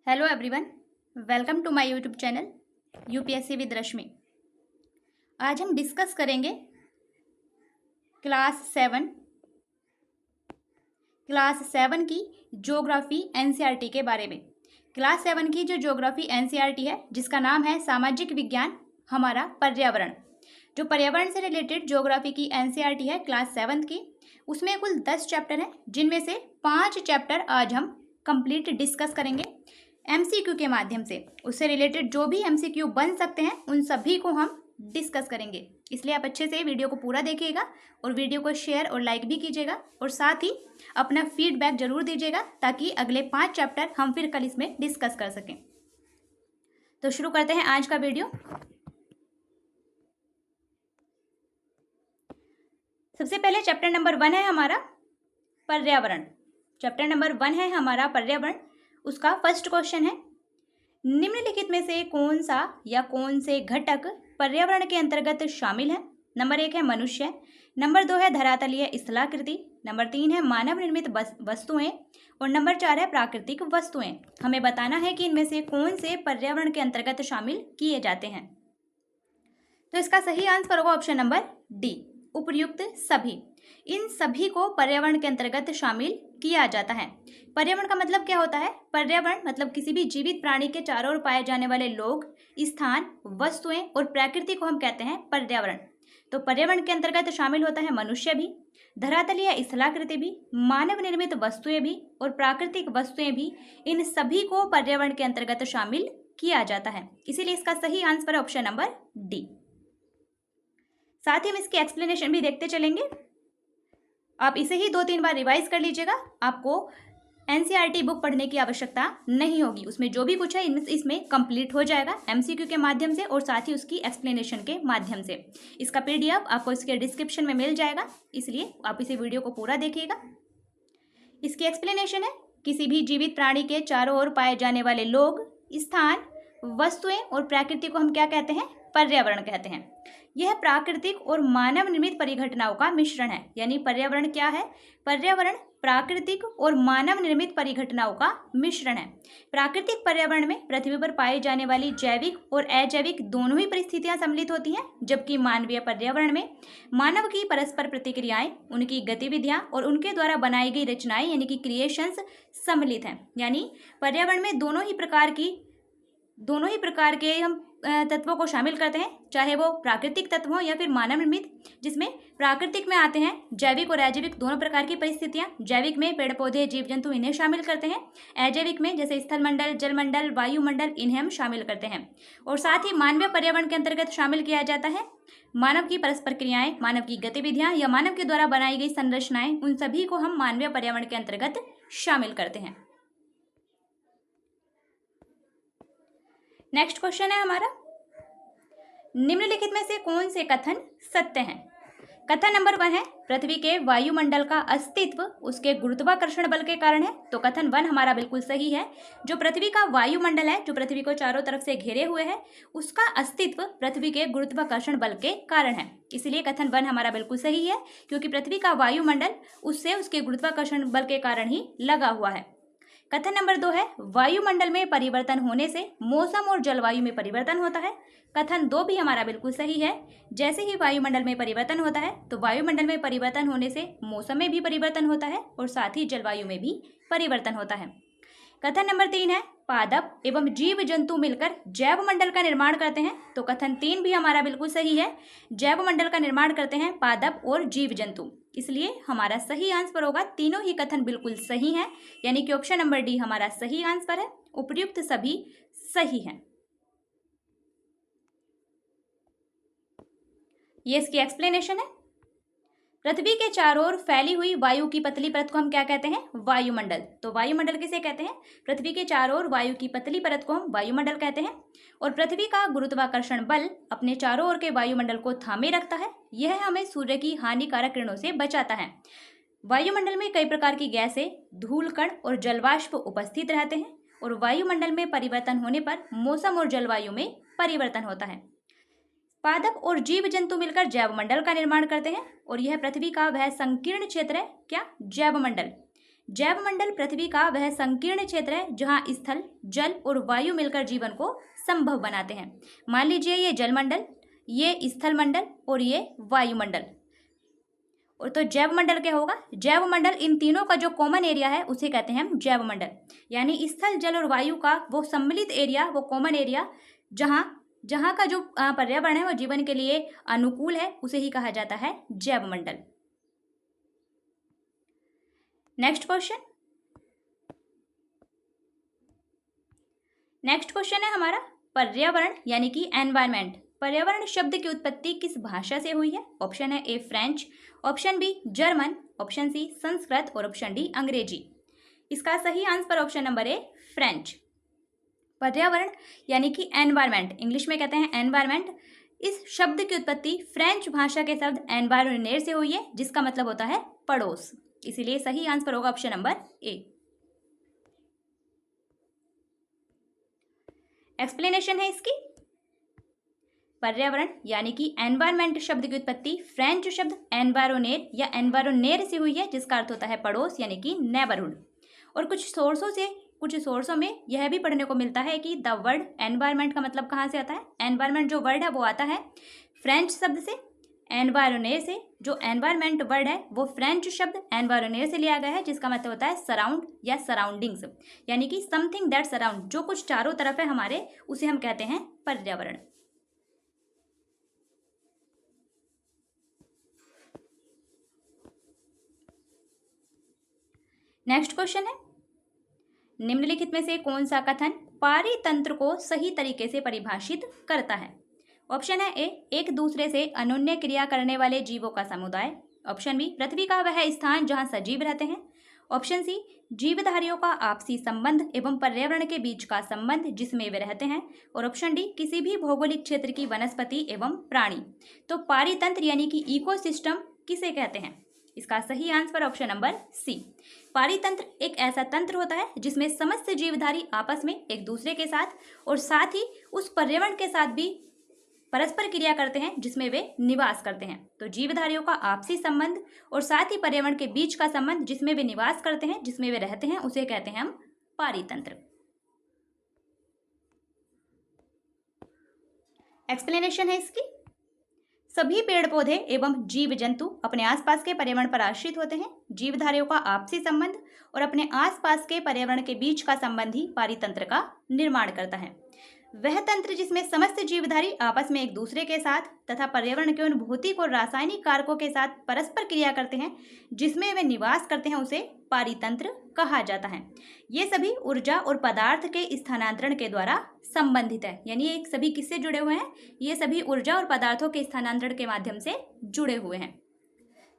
Hello everyone, welcome to my YouTube channel UPSC with Rashmi. आज हम discuss करेंगे class seven की ज्योग्राफी एनसीईआरटी के बारे में। क्लास सेवन की जो ज्योग्राफी एनसीईआरटी है, जिसका नाम है सामाजिक विज्ञान हमारा पर्यावरण, जो पर्यावरण से रिलेटेड ज्योग्राफी की एनसीईआरटी है क्लास सेवन की, उसमें कुल 10 चैप्टर हैं, जिनमें से 5 चैप्टर आज हम कंप्लीट डिस्कस करेंगे एमसीक्यू के माध्यम से। उससे रिलेटेड जो भी एमसीक्यू बन सकते हैं उन सभी को हम डिस्कस करेंगे। इसलिए आप अच्छे से वीडियो को पूरा देखिएगा और वीडियो को शेयर और लाइक भी कीजिएगा, और साथ ही अपना फीडबैक जरूर दीजिएगा ताकि अगले 5 चैप्टर हम फिर कल इसमें डिस्कस कर सकें। तो शुरू करते हैं आज का वीडियो। सबसे पहले चैप्टर नंबर 1 है हमारा पर्यावरण। चैप्टर नंबर 1 है हमारा पर्यावरण। उसका फर्स्ट क्वेश्चन है, निम्नलिखित में से कौन सा या कौन से घटक पर्यावरण के अंतर्गत शामिल है। नंबर 1 है मनुष्य, नंबर 2 है धरातलीय स्थलाकृति, नंबर 3 है मानव निर्मित वस्तुएं, और नंबर 4 है प्राकृतिक वस्तुएं। हमें बताना है कि इनमें से कौन से पर्यावरण के अंतर्गत शामिल किए जाते हैं। तो इसका सही आंसर होगा ऑप्शन नंबर डी, उपर्युक्त सभी। इन सभी को पर्यावरण के अंतर्गत शामिल किया जाता है। पर्यावरण का मतलब क्या होता है? पर्यावरण मतलब किसी भी जीवित प्राणी के चारों ओर पाए जाने वाले लोग, स्थान, वस्तुएं और प्रकृति को हम कहते हैं पर्यावरण। तो पर्यावरण के अंतर्गत शामिल होता है मनुष्य भी, धरातलीय स्थलाकृति भी, मानव निर्मित वस्तुएं भी और प्राकृतिक वस्तुएं भी। इन सभी को पर्यावरण के अंतर्गत शामिल किया जाता है। इसीलिए इसका सही आंसर है ऑप्शन नंबर डी। साथ ही हम इसकी एक्सप्लेनेशन भी देखते चलेंगे। आप इसे ही 2-3 बार रिवाइज कर लीजिएगा, आपको एनसीईआरटी बुक पढ़ने की आवश्यकता नहीं होगी। उसमें जो भी कुछ है इसमें कंप्लीट हो जाएगा एमसीक्यू के माध्यम से और साथ ही उसकी एक्सप्लेनेशन के माध्यम से। इसका पीडीएफ आपको इसके डिस्क्रिप्शन में मिल जाएगा, इसलिए आप इसे वीडियो को पूरा देखिएगा। इसकी एक्सप्लेनेशन है, किसी भी जीवित प्राणी के चारों ओर पाए जाने वाले लोग, स्थान, वस्तुएं और प्रकृति को हम क्या कहते हैं? पर्यावरण कहते हैं। यह प्राकृतिक और मानव निर्मित परिघटनाओं का मिश्रण है। यानी पर्यावरण क्या है? पर्यावरण प्राकृतिक और मानव निर्मित परिघटनाओं का मिश्रण है। प्राकृतिक पर्यावरण में पृथ्वी पर पाई जाने वाली जैविक और अजैविक दोनों ही परिस्थितियां सम्मिलित होती हैं, जबकि मानवीय पर्यावरण में मानव की परस्पर प्रतिक्रियाएं, उनकी गतिविधियां और उनके द्वारा बनाई गई रचनाएं यानी कि क्रिएशंस सम्मिलित हैं। यानी पर्यावरण में दोनों ही प्रकार के हम तत्वों को शामिल करते हैं, चाहे वो प्राकृतिक तत्व हो या फिर मानव निर्मित, जिसमें प्राकृतिक में आते हैं जैविक और अजैविक दोनों प्रकार की परिस्थितियां। जैविक में पेड़ पौधे, जीव जंतु, इन्हें शामिल करते हैं। अजैविक में जैसे स्थल मंडल, जलमंडल, वायुमंडल, इन्हें हम शामिल करते हैं। और साथ ही मानवीय पर्यावरण के अंतर्गत शामिल किया जाता है मानव की परस्पर क्रियाएं, मानव की गतिविधियां या मानव के द्वारा बनाई गई संरचनाएं। उन सभी को हम मानवीय पर्यावरण के अंतर्गत शामिल करते हैं। नेक्स्ट क्वेश्चन है हमारा, निम्नलिखित में से कौन से कथन सत्य हैं? कथन नंबर 1 है, पृथ्वी के वायुमंडल का अस्तित्व उसके गुरुत्वाकर्षण बल के कारण है। तो कथन 1 हमारा बिल्कुल सही है। जो पृथ्वी का वायुमंडल है, जो पृथ्वी को चारों तरफ से घेरे हुए है, उसका अस्तित्व पृथ्वी के गुरुत्वाकर्षण बल के कारण है। इसलिए कथन 1 हमारा बिल्कुल सही है, क्योंकि पृथ्वी का वायुमंडल उससे उसके गुरुत्वाकर्षण बल के कारण ही लगा हुआ है। कथन नंबर 2 है, वायुमंडल में परिवर्तन होने से मौसम और जलवायु में परिवर्तन होता है। कथन 2 भी हमारा बिल्कुल सही है। जैसे ही वायुमंडल में परिवर्तन होता है, तो वायुमंडल में परिवर्तन होने से मौसम में भी परिवर्तन होता है और साथ ही जलवायु में भी परिवर्तन होता है। कथन नंबर 3 है, पादप एवं जीव जंतु मिलकर जैव मंडल का निर्माण करते हैं। तो कथन 3 भी हमारा बिल्कुल सही है। जैव मंडल का निर्माण करते हैं पादप और जीव जंतु। इसलिए हमारा सही आंसर होगा, तीनों ही कथन बिल्कुल सही हैं, यानी कि ऑप्शन नंबर डी हमारा सही आंसर है। उपर्युक्त सभी सही हैं। ये इसकी एक्सप्लेनेशन है। पृथ्वी के चारों ओर फैली हुई वायु की पतली परत को हम क्या कहते हैं? वायुमंडल। तो वायुमंडल किसे कहते हैं? पृथ्वी के चारों ओर वायु की पतली परत को हम वायुमंडल कहते हैं। और पृथ्वी का गुरुत्वाकर्षण बल अपने चारों ओर के वायुमंडल को थामे रखता है। यह हमें सूर्य की हानिकारक किरणों से बचाता है। वायुमंडल में कई प्रकार की गैसें, धूल कण और जलवाष्प उपस्थित रहते हैं, और वायुमंडल में परिवर्तन होने पर मौसम और जलवायु में परिवर्तन होता है। पादप और जीव जंतु मिलकर जैव मंडल का निर्माण करते हैं, और यह पृथ्वी का वह संकीर्ण क्षेत्र है, क्या? जैव मंडल। जैवमंडल पृथ्वी का वह संकीर्ण क्षेत्र है जहां स्थल, जल और वायु मिलकर जीवन को संभव बनाते हैं। मान लीजिए ये जलमंडल, ये स्थल मंडल और ये वायुमंडल। और तो जैवमंडल क्या होगा? जैवमंडल इन तीनों का जो कॉमन एरिया है उसे कहते हैं हम जैवमंडल। यानी स्थल, जल और वायु का वो सम्मिलित एरिया, वो कॉमन एरिया जहां जहां का जो पर्यावरण है वो जीवन के लिए अनुकूल है, उसे ही कहा जाता है जैवमंडल। नेक्स्ट क्वेश्चन है हमारा पर्यावरण यानी कि एनवायरमेंट। पर्यावरण शब्द की उत्पत्ति किस भाषा से हुई है? ऑप्शन है A French, option B German, option C Sanskrit और ऑप्शन डी अंग्रेजी। इसका सही answer option number A French. पर्यावरण यानी कि एनवायरमेंट, इंग्लिश में कहते हैं एनवायरमेंट, इस शब्द की उत्पत्ति फ्रेंच भाषा के शब्द एनवायरनेर से हुई है, जिसका मतलब होता है पड़ोस। इसीलिए सही आंसर होगा ऑप्शन नंबर ए। एक्सप्लेनेशन है इसकी। पर्यावरण यानी कि एनवायरमेंट शब्द की उत्पत्ति फ्रेंच शब्द एनवायरोनेर या एनवायरोनेर से हुई है, जिसका अर्थ होता है पड़ोस यानी कि नेबरहुड। और कुछ सोर्सों में यह भी पढ़ने को मिलता है कि द वर्ड एनवायरमेंट का मतलब कहाँ से आता है। एनवायरमेंट जो वर्ड है वो आता है फ्रेंच शब्द से एनवायरोनेर से। जो एनवायरमेंट वर्ड है वो फ्रेंच शब्द एनवायरोनेर से लिया गया है, जिसका मतलब होता है सराउंड या सराउंडिंग्स, यानी कि समथिंग दैट सराउंड, जो कुछ चारों तरफ है हमारे, उसे हम कहते हैं पर्यावरण। नेक्स्ट क्वेश्चन है, निम्नलिखित में से कौन सा कथन पारितंत्र को सही तरीके से परिभाषित करता है? ऑप्शन है ए एक दूसरे से अनोन्य क्रिया करने वाले जीवों का समुदाय, ऑप्शन बी पृथ्वी का वह स्थान जहां सजीव रहते हैं, ऑप्शन सी जीवधारियों का आपसी संबंध एवं पर्यावरण के बीच का संबंध जिसमें वे रहते हैं, और ऑप्शन डी किसी भी भौगोलिक क्षेत्र की वनस्पति एवं प्राणी। तो पारितंत्र यानी कि इकोसिस्टम किसे कहते हैं? इसका सही आंसर ऑप्शन नंबर सी। पारितंत्र एक ऐसा तंत्र होता है जिसमें समस्त जीवधारी आपस में एक दूसरे के साथ और साथ ही उस पर्यावरण के साथ भी परस्पर क्रिया करते हैं जिसमें वे निवास करते हैं। तो जीवधारियों का आपसी संबंध और साथ ही पर्यावरण के बीच का संबंध जिसमें वे निवास करते हैं, जिसमें वे रहते हैं, उसे कहते हैं हम पारितंत्र। एक्सप्लेनेशन है इसकी। सभी पेड़ पौधे एवं जीव जंतु अपने आसपास के पर्यावरण पर आश्रित होते हैं। जीवधारियों का आपसी संबंध और अपने आसपास के पर्यावरण के बीच का संबंध ही पारितंत्र का निर्माण करता है। वह तंत्र जिसमें समस्त जीवधारी आपस में एक दूसरे के साथ तथा पर्यावरण के उन भौतिक और रासायनिक कारकों के साथ परस्पर क्रिया करते हैं जिसमें वे निवास करते हैं, उसे पारितंत्र कहा जाता है। ये सभी ऊर्जा और पदार्थ के स्थानांतरण के द्वारा संबंधित है। यानी ये सभी किससे जुड़े हुए हैं? ये सभी ऊर्जा और पदार्थों के स्थानांतरण के माध्यम से जुड़े हुए हैं।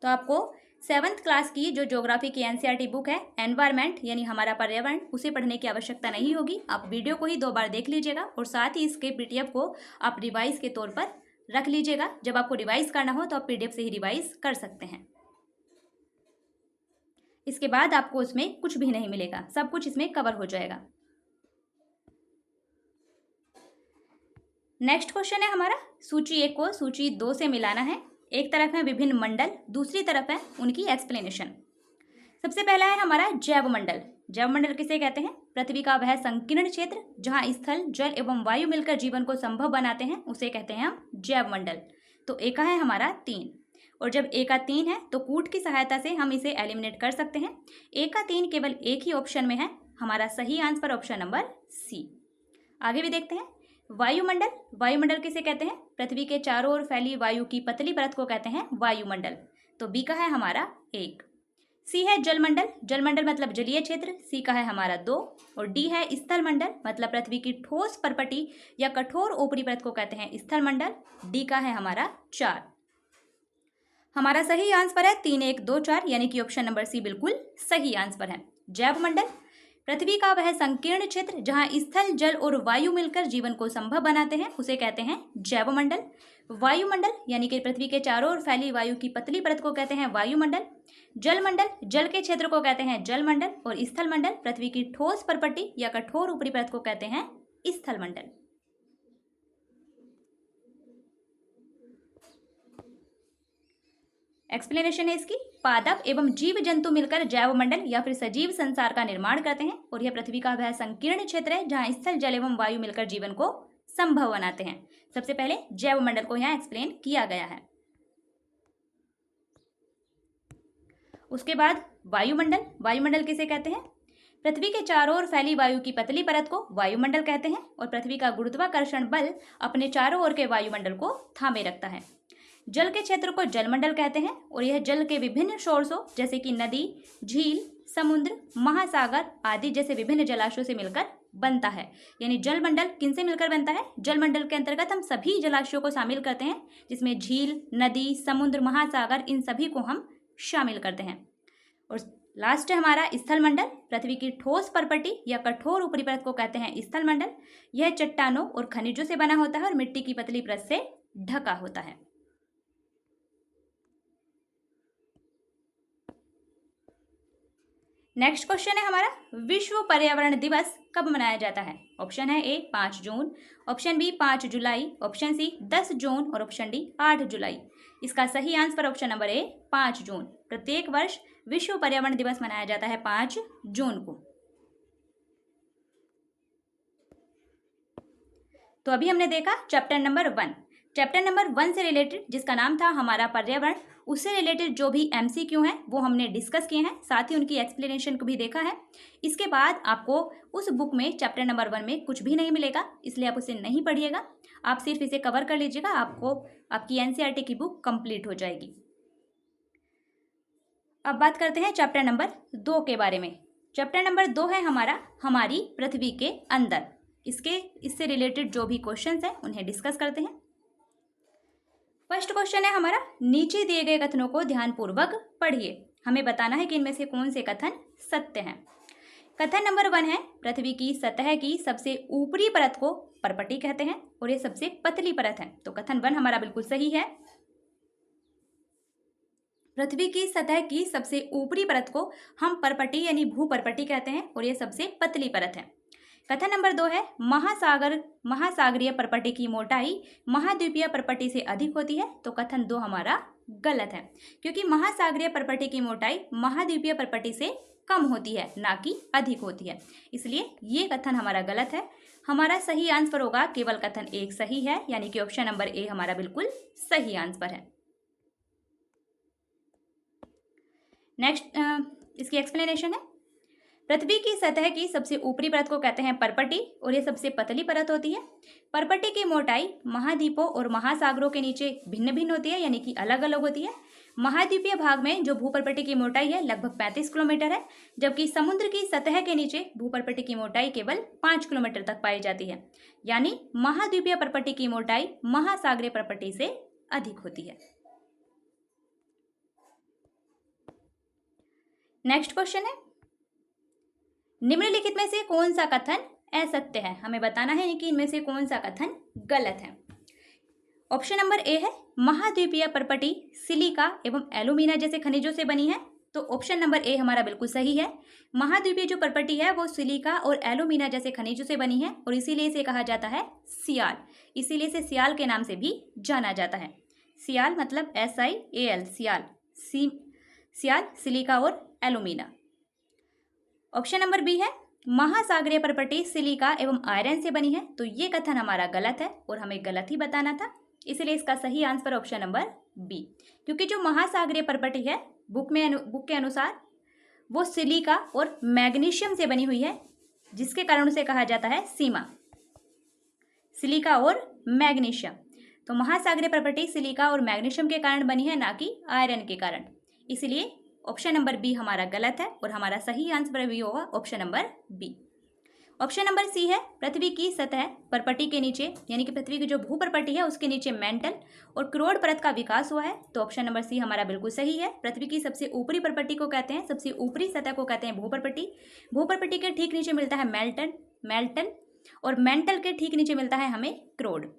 तो आपको 7th क्लास की जो ज्योग्राफी की एनसीईआरटी बुक है एनवायरमेंट यानी हमारा पर्यावरण, उसे पढ़ने की आवश्यकता नहीं होगी। आप वीडियो को ही 2 बार देख लीजिएगा और साथ ही इसके पीडीएफ को आप रिवाइज के तौर पर रख लीजिएगा। जब आपको रिवाइज करना हो तो आप पीडीएफ से ही रिवाइज कर सकते हैं। इसके बाद आपको उसमें कुछ भी नहीं मिलेगा, सब कुछ इसमें कवर हो जाएगा। नेक्स्ट क्वेश्चन है हमारा, सूची 1 को सूची 2 से मिलाना है। एक तरफ है विभिन्न मंडल, दूसरी तरफ है उनकी एक्सप्लेनेशन। सबसे पहला है हमारा जैवमंडल। जैवमंडल किसे कहते हैं? पृथ्वी का वह संकीर्ण क्षेत्र जहां स्थल, जल एवं वायु मिलकर जीवन को संभव बनाते हैं, उसे कहते हैं हम जैवमंडल। तो ए का है हमारा 3, और जब ए का 3 है तो कूट की सहायता से हम इसे एलिमिनेट कर सकते हैं। ए का 3 केवल एक ही ऑप्शन में है, हमारा सही आंसर ऑप्शन नंबर सी। आगे भी देखते हैं। वायुमंडल, वायुमंडल किसे कहते हैं? पृथ्वी के चारों ओर फैली वायु की पतली परत को कहते हैं वायुमंडल। तो बी का है हमारा 1। सी है जलमंडल, जलमंडल मतलब जलीय क्षेत्र, सी का है हमारा 2। और डी है स्थलमंडल, मतलब पृथ्वी की ठोस परपटी या कठोर ऊपरी परत को कहते हैं स्थलमंडल, डी का है हमारा 4। हमारा सही आंसर है 3, 1, 2, 4, यानी कि ऑप्शन नंबर सी बिल्कुल सही आंसर है। जैवमंडल पृथ्वी का वह संकीर्ण क्षेत्र जहां स्थल, जल और वायु मिलकर जीवन को संभव बनाते हैं, उसे कहते हैं जैवमंडल। वायुमंडल यानी कि पृथ्वी के चारों ओर फैली वायु की पतली परत को कहते हैं वायुमंडल। जलमंडल जल के क्षेत्र को कहते हैं जलमंडल, और स्थलमंडल पृथ्वी की ठोस परपटी या कठोर ऊपरी परत को कहते हैं स्थलमंडल। एक्सप्लेनेशन है इसकी, पादप एवं जीव जंतु मिलकर जैवमंडल या फिर सजीव संसार का निर्माण करते हैं और यह पृथ्वी का वह संकीर्ण क्षेत्र है जहां स्थल, जल एवं वायु मिलकर जीवन को संभव बनाते हैं। सबसे पहले जैवमंडल को यहाँ एक्सप्लेन किया गया है। उसके बाद वायुमंडल। वायुमंडल किसे कहते हैं? पृथ्वी के चारों ओर फैली वायु की पतली परत को वायुमंडल कहते हैं और पृथ्वी का गुरुत्वाकर्षण बल अपने चारों ओर के वायुमंडल को थामे रखता है। जल के क्षेत्र को जलमंडल कहते हैं और यह जल के विभिन्न सोर्सों जैसे कि नदी, झील, समुद्र, महासागर आदि जैसे विभिन्न जलाशयों से मिलकर बनता है। यानी जलमंडल किनसे मिलकर बनता है? जलमंडल के अंतर्गत हम सभी जलाशयों को शामिल करते हैं, जिसमें झील, नदी, समुद्र, महासागर इन सभी को हम शामिल करते हैं। और लास्ट है हमारा स्थलमंडल। पृथ्वी की ठोस परपटी या कठोर ऊपरी परत को कहते हैं स्थलमंडल। यह चट्टानों और खनिजों से बना होता है और मिट्टी की पतली परत से ढका होता है। नेक्स्ट क्वेश्चन है हमारा, विश्व पर्यावरण दिवस कब मनाया जाता है? ऑप्शन है ए 5 जून, ऑप्शन बी 5 जुलाई, ऑप्शन सी 10 जून और ऑप्शन डी 8 जुलाई। इसका सही आंसर ऑप्शन नंबर ए 5 जून। प्रत्येक वर्ष विश्व पर्यावरण दिवस मनाया जाता है 5 जून को। तो अभी हमने देखा चैप्टर नंबर 1। चैप्टर नंबर 1 से रिलेटेड, जिसका नाम था हमारा पर्यावरण, उससे रिलेटेड जो भी एमसीक्यू हैं वो हमने डिस्कस किए हैं, साथ ही उनकी एक्सप्लेनेशन को भी देखा है। इसके बाद आपको उस बुक में चैप्टर नंबर 1 में कुछ भी नहीं मिलेगा, इसलिए आप उसे नहीं पढ़िएगा, आप सिर्फ इसे कवर कर लीजिएगा, आपको आपकी एनसीईआरटी की बुक कंप्लीट हो जाएगी। अब बात करते हैं चैप्टर नंबर 2 के बारे में। चैप्टर नंबर 2 है हमारा हमारी पृथ्वी के अंदर। इससे रिलेटेड जो भी क्वेश्चंस हैं उन्हें डिस्कस करते हैं। फर्स्ट क्वेश्चन है हमारा, नीचे दिए गए कथनों को ध्यानपूर्वक पढ़िए। हमें बताना है कि इनमें से कौन से कथन सत्य हैं। कथन नंबर 1 है, पृथ्वी की सतह की सबसे ऊपरी परत को परपटी कहते हैं और ये सबसे पतली परत है। तो कथन 1 हमारा बिल्कुल सही है। पृथ्वी की सतह की सबसे ऊपरी परत को हम परपटी यानी भूपरपटी कहते हैं और ये सबसे पतली परत है। कथन नंबर 2 है, महासागरीय परपटी की मोटाई महाद्वीपीय परपटी से अधिक होती है। तो कथन 2 हमारा गलत है, क्योंकि महासागरीय परपटी की मोटाई महाद्वीपीय परपटी से कम होती है, ना कि अधिक होती है। इसलिए ये कथन हमारा गलत है। हमारा सही आंसर होगा केवल कथन 1 सही है, यानी कि ऑप्शन नंबर ए हमारा बिल्कुल सही आंसर है। नेक्स्ट इसकी एक्सप्लेनेशन है, पृथ्वी की सतह की सबसे ऊपरी परत को कहते हैं परपटी और ये सबसे पतली परत होती है। परपटी की मोटाई महाद्वीपों और महासागरों के नीचे भिन्न भिन्न होती है, यानी कि अलग अलग होती है। महाद्वीपीय भाग में जो भूपरपटी की मोटाई है लगभग 35 किलोमीटर है, जबकि समुद्र की सतह के नीचे भूपरपटी की मोटाई केवल 5 किलोमीटर तक पाई जाती है। यानी महाद्वीपीय परपटी की मोटाई महासागरीय परपटी से अधिक होती है। नेक्स्ट क्वेश्चन है, निम्नलिखित में से कौन सा कथन असत्य है? हमें बताना है कि इनमें से कौन सा कथन गलत है। ऑप्शन नंबर ए है, महाद्वीपीय परपटी सिलिका एवं एल्यूमिना जैसे खनिजों से बनी है। तो ऑप्शन नंबर ए हमारा बिल्कुल सही है। महाद्वीपीय जो परपटी है वो सिलिका और एल्यूमिना जैसे खनिजों से बनी है और इसीलिए इसे कहा जाता है सियाल। इसीलिए इसे सियाल के नाम से भी जाना जाता है। सियाल मतलब SIAL, सियाल। सियाल, सिलिका और एल्यूमिना। ऑप्शन नंबर बी है, महासागरीय परपटी सिलिका एवं आयरन से बनी है। तो ये कथन हमारा गलत है और हमें गलत ही बताना था, इसलिए इसका सही आंसर ऑप्शन नंबर बी। क्योंकि जो महासागरीय परपटी है बुक के अनुसार वो सिलिका और मैग्नीशियम से बनी हुई है, जिसके कारण उसे कहा जाता है सीमा। सिलिका और मैग्नीशियम, तो महासागरीय परपटी सिलिका और मैग्नीशियम के कारण बनी है, ना कि आयरन के कारण। इसलिए ऑप्शन नंबर बी हमारा गलत है और हमारा सही आंसर भी होगा option number B. Option number C है, पृथ्वी की सतह परपटी के नीचे यानी कि पृथ्वी की जो भूपरपटी है उसके नीचे मेंटल और क्रोड परत का विकास हुआ है। तो ऑप्शन नंबर सी हमारा बिल्कुल सही है। पृथ्वी की सबसे ऊपरी परपटी को कहते हैं, सबसे ऊपरी सतह को कहते हैं भूपरपटी। भूपरपटी के ठीक नीचे मिलता है मेल्टन और मेंटल के ठीक नीचे मिलता है हमें क्रोड।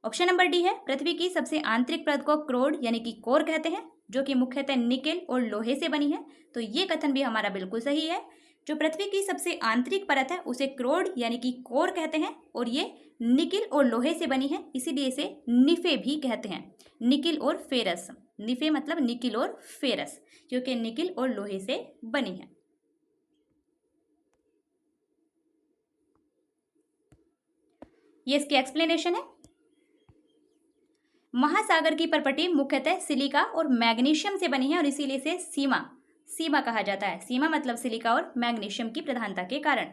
ऑप्शन नंबर डी है, पृथ्वी की सबसे आंतरिक परत को क्रोड यानी कि कोर कहते हैं, जो कि मुख्यतः निकेल और लोहे से बनी है। तो ये कथन भी हमारा बिल्कुल सही है। जो पृथ्वी की सबसे आंतरिक परत है उसे क्रोड यानी कि कोर कहते हैं और ये निकेल और लोहे से बनी है, इसीलिए इसे निफे भी कहते हैं। निकेल और फेरस, निफे मतलब निकिल और फेरस, क्योंकि निकिल और लोहे से बनी है। ये इसकी एक्सप्लेनेशन है। महासागर की परपटी मुख्यतः सिलिका और मैग्नीशियम से बनी है और इसीलिए इसे सीमा कहा जाता है। सीमा मतलब सिलिका और मैग्नीशियम की प्रधानता के कारण।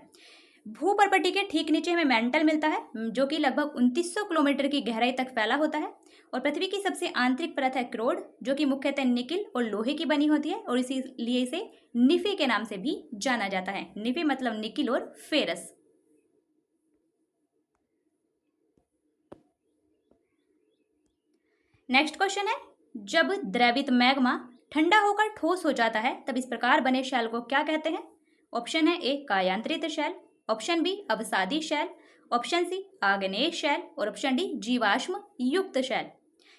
भूपर्पटी के ठीक नीचे हमें मेंटल मिलता है, जो कि लगभग 2900 किलोमीटर की गहराई तक फैला होता है। और पृथ्वी की सबसे आंतरिक परत है क्रोड, जो कि मुख्यतः निकिल और लोहे की बनी होती है और इसीलिए इसे निफे के नाम से भी जाना जाता है। निफे मतलब निकिल और फेरस। नेक्स्ट क्वेश्चन है, जब द्रवित मैग्मा ठंडा होकर ठोस हो जाता है तब इस प्रकार बने शैल को क्या कहते हैं? ऑप्शन है ए कायांतरित शैल, ऑप्शन बी अवसादी शैल, ऑप्शन सी आग्नेय शैल और ऑप्शन डी जीवाश्म युक्त शैल।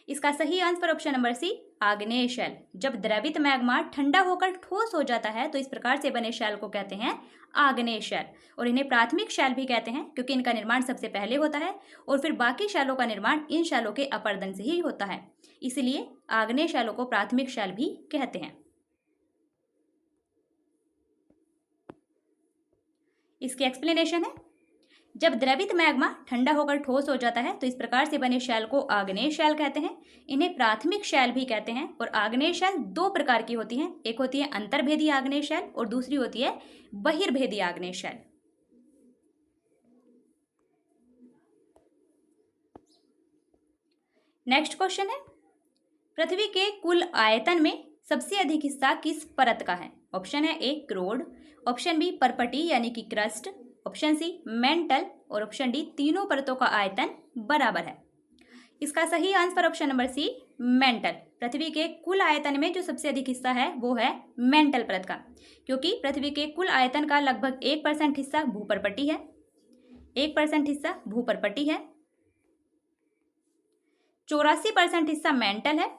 इसका सही आंसर ऑप्शन नंबर सी आग्नेय शैल। जब द्रवित मैग्मा ठंडा होकर ठोस हो जाता है तो इस प्रकार से बने शैल को कहते हैं आग्नेय शैल, और इन्हें प्राथमिक शैल भी कहते हैं क्योंकि इनका निर्माण सबसे पहले होता है और फिर बाकी शैलों का निर्माण इन शैलों के अपर्दन से ही होता है, इसलिए आग्नेय शैलों को प्राथमिक शैल भी कहते हैं। इसकी एक्सप्लेनेशन है, जब द्रवित मैग्मा ठंडा होकर ठोस हो जाता है तो इस प्रकार से बने शैल को आग्नेय शैल कहते हैं। इन्हें प्राथमिक शैल भी कहते हैं और आग्नेय शैल दो प्रकार की होती हैं, एक होती है अंतर्भेदी आग्नेय शैल और दूसरी होती है बहिर्भेदी आग्नेय शैल। नेक्स्ट क्वेश्चन है, पृथ्वी के कुल आयतन में सबसे अधिक हिस्सा किस परत का है? ऑप्शन है ए क्रोड, ऑप्शन बी परपटी यानी कि क्रस्ट, ऑप्शन सी मेंटल और ऑप्शन डी तीनों परतों का आयतन बराबर है। इसका सही answer option number C mantle. पृथ्वी के कुल आयतन में जो सबसे अधिक हिस्सा है वो है मेंटल परत का, क्योंकि पृथ्वी के कुल आयतन का लगभग 1% हिस्सा भूपर्पटी है, 1% हिस्सा भूपर्पटी है, 84% हिस्सा मेंटल है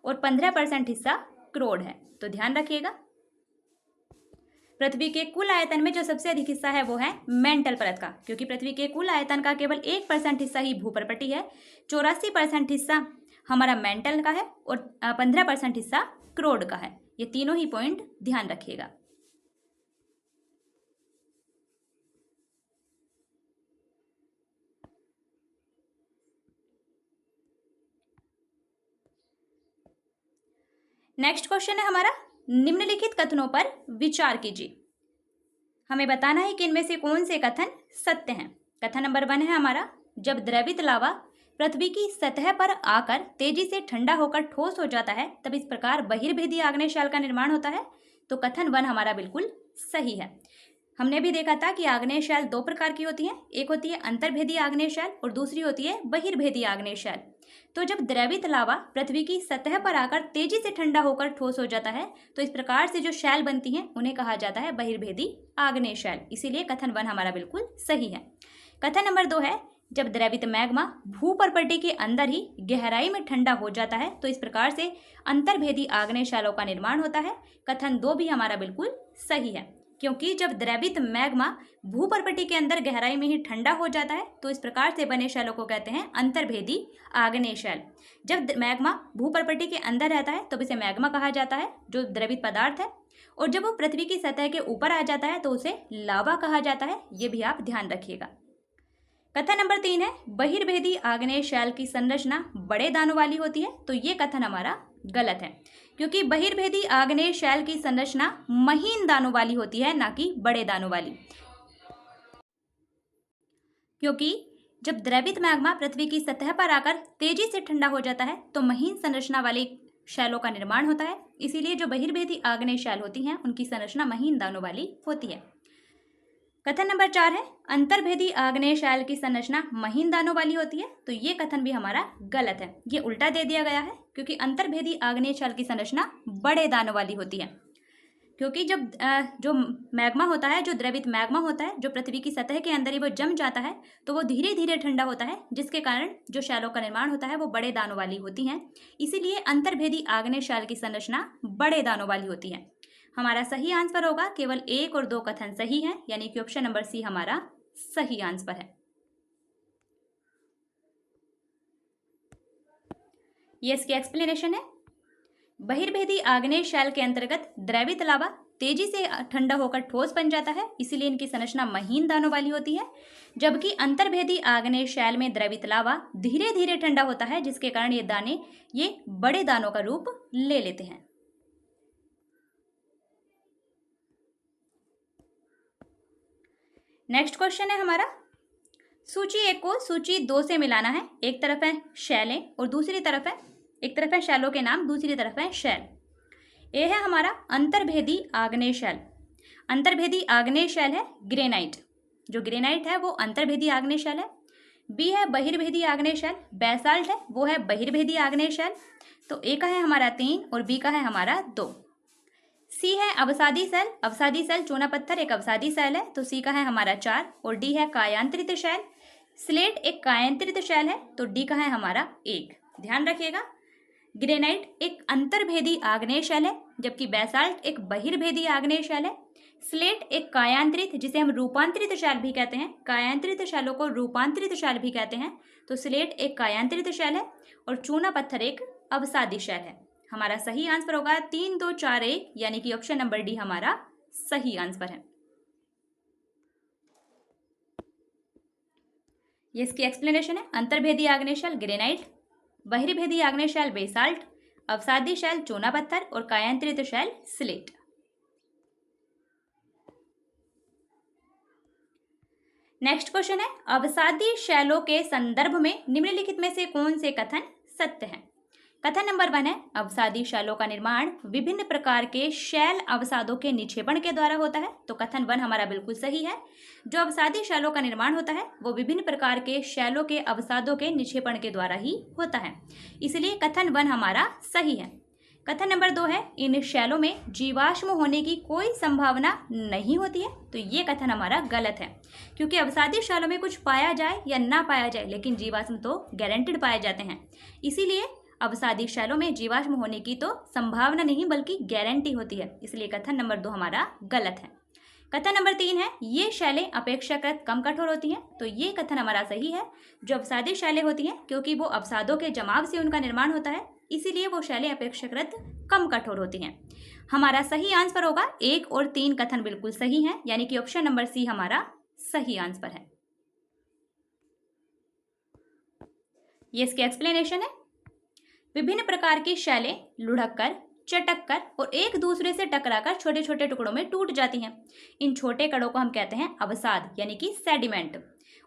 और 15% हिस्सा क्रोड है। तो ध्यान रखिएगा, पृथ्वी के कुल आयतन में जो सबसे अधिक हिस्सा है वो है मेंटल परत का, क्योंकि पृथ्वी के कुल आयतन का केवल 1% हिस्सा ही भूपर्पटी है, 84% हिस्सा हमारा मेंटल का है और 15% हिस्सा क्रोड का है। ये तीनों ही पॉइंट ध्यान रखिएगा। नेक्स्ट क्वेश्चन है हमारा, निम्नलिखित कथनों पर विचार कीजिए। हमें बताना है कि इनमें से कौन से कथन सत्य हैं। कथन नंबर 1 है हमारा, जब द्रवित लावा पृथ्वी की सतह पर आकर तेजी से ठंडा होकर ठोस हो जाता है तब इस प्रकार बहिर्भेदी आग्नेय शैल का निर्माण होता है। तो कथन 1 हमारा बिल्कुल सही है। हमने भी देखा था कि आग्नेय शैल दो प्रकार की होती हैं, एक होती है अंतर्भेदी आग्नेय शैल और दूसरी होती है बहिर्भेदी आग्नेय शैल। तो जब द्रवित लावा पृथ्वी की सतह पर आकर तेजी से ठंडा होकर ठोस हो जाता है तो इस प्रकार से जो शैल बनती हैं उन्हें कहा जाता है बहिर्भेदी आग्नेय शैल, इसीलिए कथन 1 हमारा बिल्कुल सही है। कथन नंबर 2 है, जब द्रवित मैग्मा भूपर्पटी के अंदर ही गहराई में ठंडा हो जाता है तो इस प्रकार से अंतर्भेदी आग्नेय शैलों का निर्माण होता है। कथन 2 भी हमारा बिल्कुल सही है, क्योंकि जब द्रवित मैग्मा भूपर्पटी के अंदर गहराई में ही ठंडा हो जाता है तो इस प्रकार से बने शैलों को कहते हैं अंतर्भेदी आग्नेय शैल। जब मैग्मा भूपर्पटी के अंदर रहता है तो इसे मैग्मा कहा जाता है, जो द्रवित पदार्थ है, और जब वो पृथ्वी की सतह के ऊपर आ जाता है तो उसे लावा कहा जाता है। ये भी आप ध्यान रखिएगा। कथन नंबर 3 है, बहिर्भेदी आग्नेय शैल की संरचना बड़े दानों वाली होती है। तो ये कथन हमारा गलत है, क्योंकि बहिर्भेदी आग्नेय शैल की संरचना महीन दानों वाली होती है, ना कि बड़े दानों वाली। क्योंकि जब द्रवित मैग्मा पृथ्वी की सतह पर आकर तेजी से ठंडा हो जाता है तो महीन संरचना वाले शैलों का निर्माण होता है, इसीलिए जो बहिर्भेदी आग्नेय शैल होती हैं उनकी संरचना महीन दानों वाली होती है। कथन नंबर 4 है, अंतर्भेदी आग्नेय शैल की संरचना महीन दानों वाली होती है। तो ये कथन भी हमारा गलत है, ये उल्टा दे दिया गया है, क्योंकि अंतर्भेदी आग्नेय शैल की संरचना बड़े दानों वाली होती है। क्योंकि जब जो मैग्मा होता है, जो द्रवित मैग्मा होता है, जो पृथ्वी की सतह के अंदर ही वो जम जाता है तो वो धीरे धीरे ठंडा होता है, जिसके कारण जो शैलों का निर्माण होता है वो बड़े दानों वाली होती हैं। इसीलिए अंतर्भेदी आग्नेय शैल की संरचना बड़े दानों वाली होती है। हमारा सही आंसर होगा, केवल 1 और 2 कथन सही है, यानी कि ऑप्शन नंबर सी हमारा सही आंसर है। ये इसकी एक्सप्लेनेशन है। बहिर्भेदी आग्नेय शैल के अंतर्गत द्रवित लावा तेजी से ठंडा होकर ठोस बन जाता है, इसीलिए इनकी संरचना महीन दानों वाली होती है। जबकि अंतर्भेदी आग्नेय शैल में द्रवित लावा धीरे धीरे ठंडा होता है, जिसके कारण ये दाने बड़े दानों का रूप ले लेते हैं। नेक्स्ट क्वेश्चन है हमारा, सूची 1 को सूची 2 से मिलाना है। एक तरफ है शैलें और दूसरी तरफ है, एक तरफ है शैलों के नाम, दूसरी तरफ है शैल। ए है हमारा अंतर्भेदी आग्नेय शैल। अंतर्भेदी आग्नेय शैल है ग्रेनाइट, जो ग्रेनाइट है वो अंतर्भेदी आग्नेय शैल है। बी है बहिर्भेदी आग्नेय शैल, बेसाल्ट है वो है बहिर्भेदी आग्नेय शैल। तो ए का है हमारा 3 और बी का है हमारा 2। सी है अवसादी शैल। अवसादी शैल चूना पत्थर एक अवसादी शैल है, तो सी का है हमारा 4। और डी है कायांतरित शैल। स्लेट एक कायांतरित शैल है, तो डी का है हमारा 1। ध्यान रखिएगा, ग्रेनाइट एक अंतर्भेदी आग्नेय शैल है, जबकि बेसाल्ट एक बहिर्भेदी आग्नेय शैल है। स्लेट एक कायांतरित, जिसे हम रूपांतरित शैल भी कहते हैं, कायांतरित शैलों को रूपांतरित शैल भी कहते हैं, तो स्लेट एक कायांतरित शैल है। और चूना पत्थर एक अवसादी शैल है। हमारा सही आंसर होगा 3, 2, 4, 1, यानी कि ऑप्शन नंबर डी हमारा सही आंसर है। ये इसकी एक्सप्लेनेशन है। अंतर्भेदी आग्नेय शैल ग्रेनाइट, बहिर्भेदी आग्नेय शैल बेसाल्ट, अवसादी शैल चूना पत्थर और कायांतरित शैल स्लेट। नेक्स्ट क्वेश्चन है, अवसादी शैलों के संदर्भ में निम्नलिखित में से कौन से कथन सत्य हैं? कथन नंबर 1 है, अवसादी शैलों का निर्माण विभिन्न प्रकार के शैल अवसादों के निक्षेपण के द्वारा होता है। तो कथन 1 हमारा बिल्कुल सही है। जो अवसादी शैलों का निर्माण होता है वो विभिन्न प्रकार के शैलों के अवसादों के निक्षेपण के द्वारा ही होता है, इसलिए कथन 1 हमारा सही है। कथन नंबर 2 है, इन शैलों में जीवाश्म होने की कोई संभावना नहीं होती है। तो ये कथन हमारा गलत है, क्योंकि अवसादी शैलों में कुछ पाया जाए या ना पाया जाए, लेकिन जीवाश्म तो गारंटेड पाए जाते हैं, इसीलिए अवसादी शैलों में जीवाश्म होने की तो संभावना नहीं बल्कि गारंटी होती है, इसलिए कथन नंबर 2 हमारा गलत है। कथन नंबर 3 है, ये शैलें अपेक्षाकृत कम कठोर होती हैं। तो ये कथन हमारा सही है। जो अवसादी शैलें होती हैं, क्योंकि वो अवसादों के जमाव से उनका निर्माण होता है, इसीलिए वो शैलें अपेक्षाकृत कम कठोर होती हैं। हमारा सही आंसर होगा 1 और 3 कथन बिल्कुल सही है, यानी कि ऑप्शन नंबर सी हमारा सही आंसर है। ये इसकी एक्सप्लेनेशन है। विभिन्न प्रकार की शैलें लुढ़क कर, चटक कर और एक दूसरे से टकराकर छोटे छोटे टुकड़ों में टूट जाती हैं। इन छोटे कणों को हम कहते हैं अवसाद, यानी कि सेडिमेंट।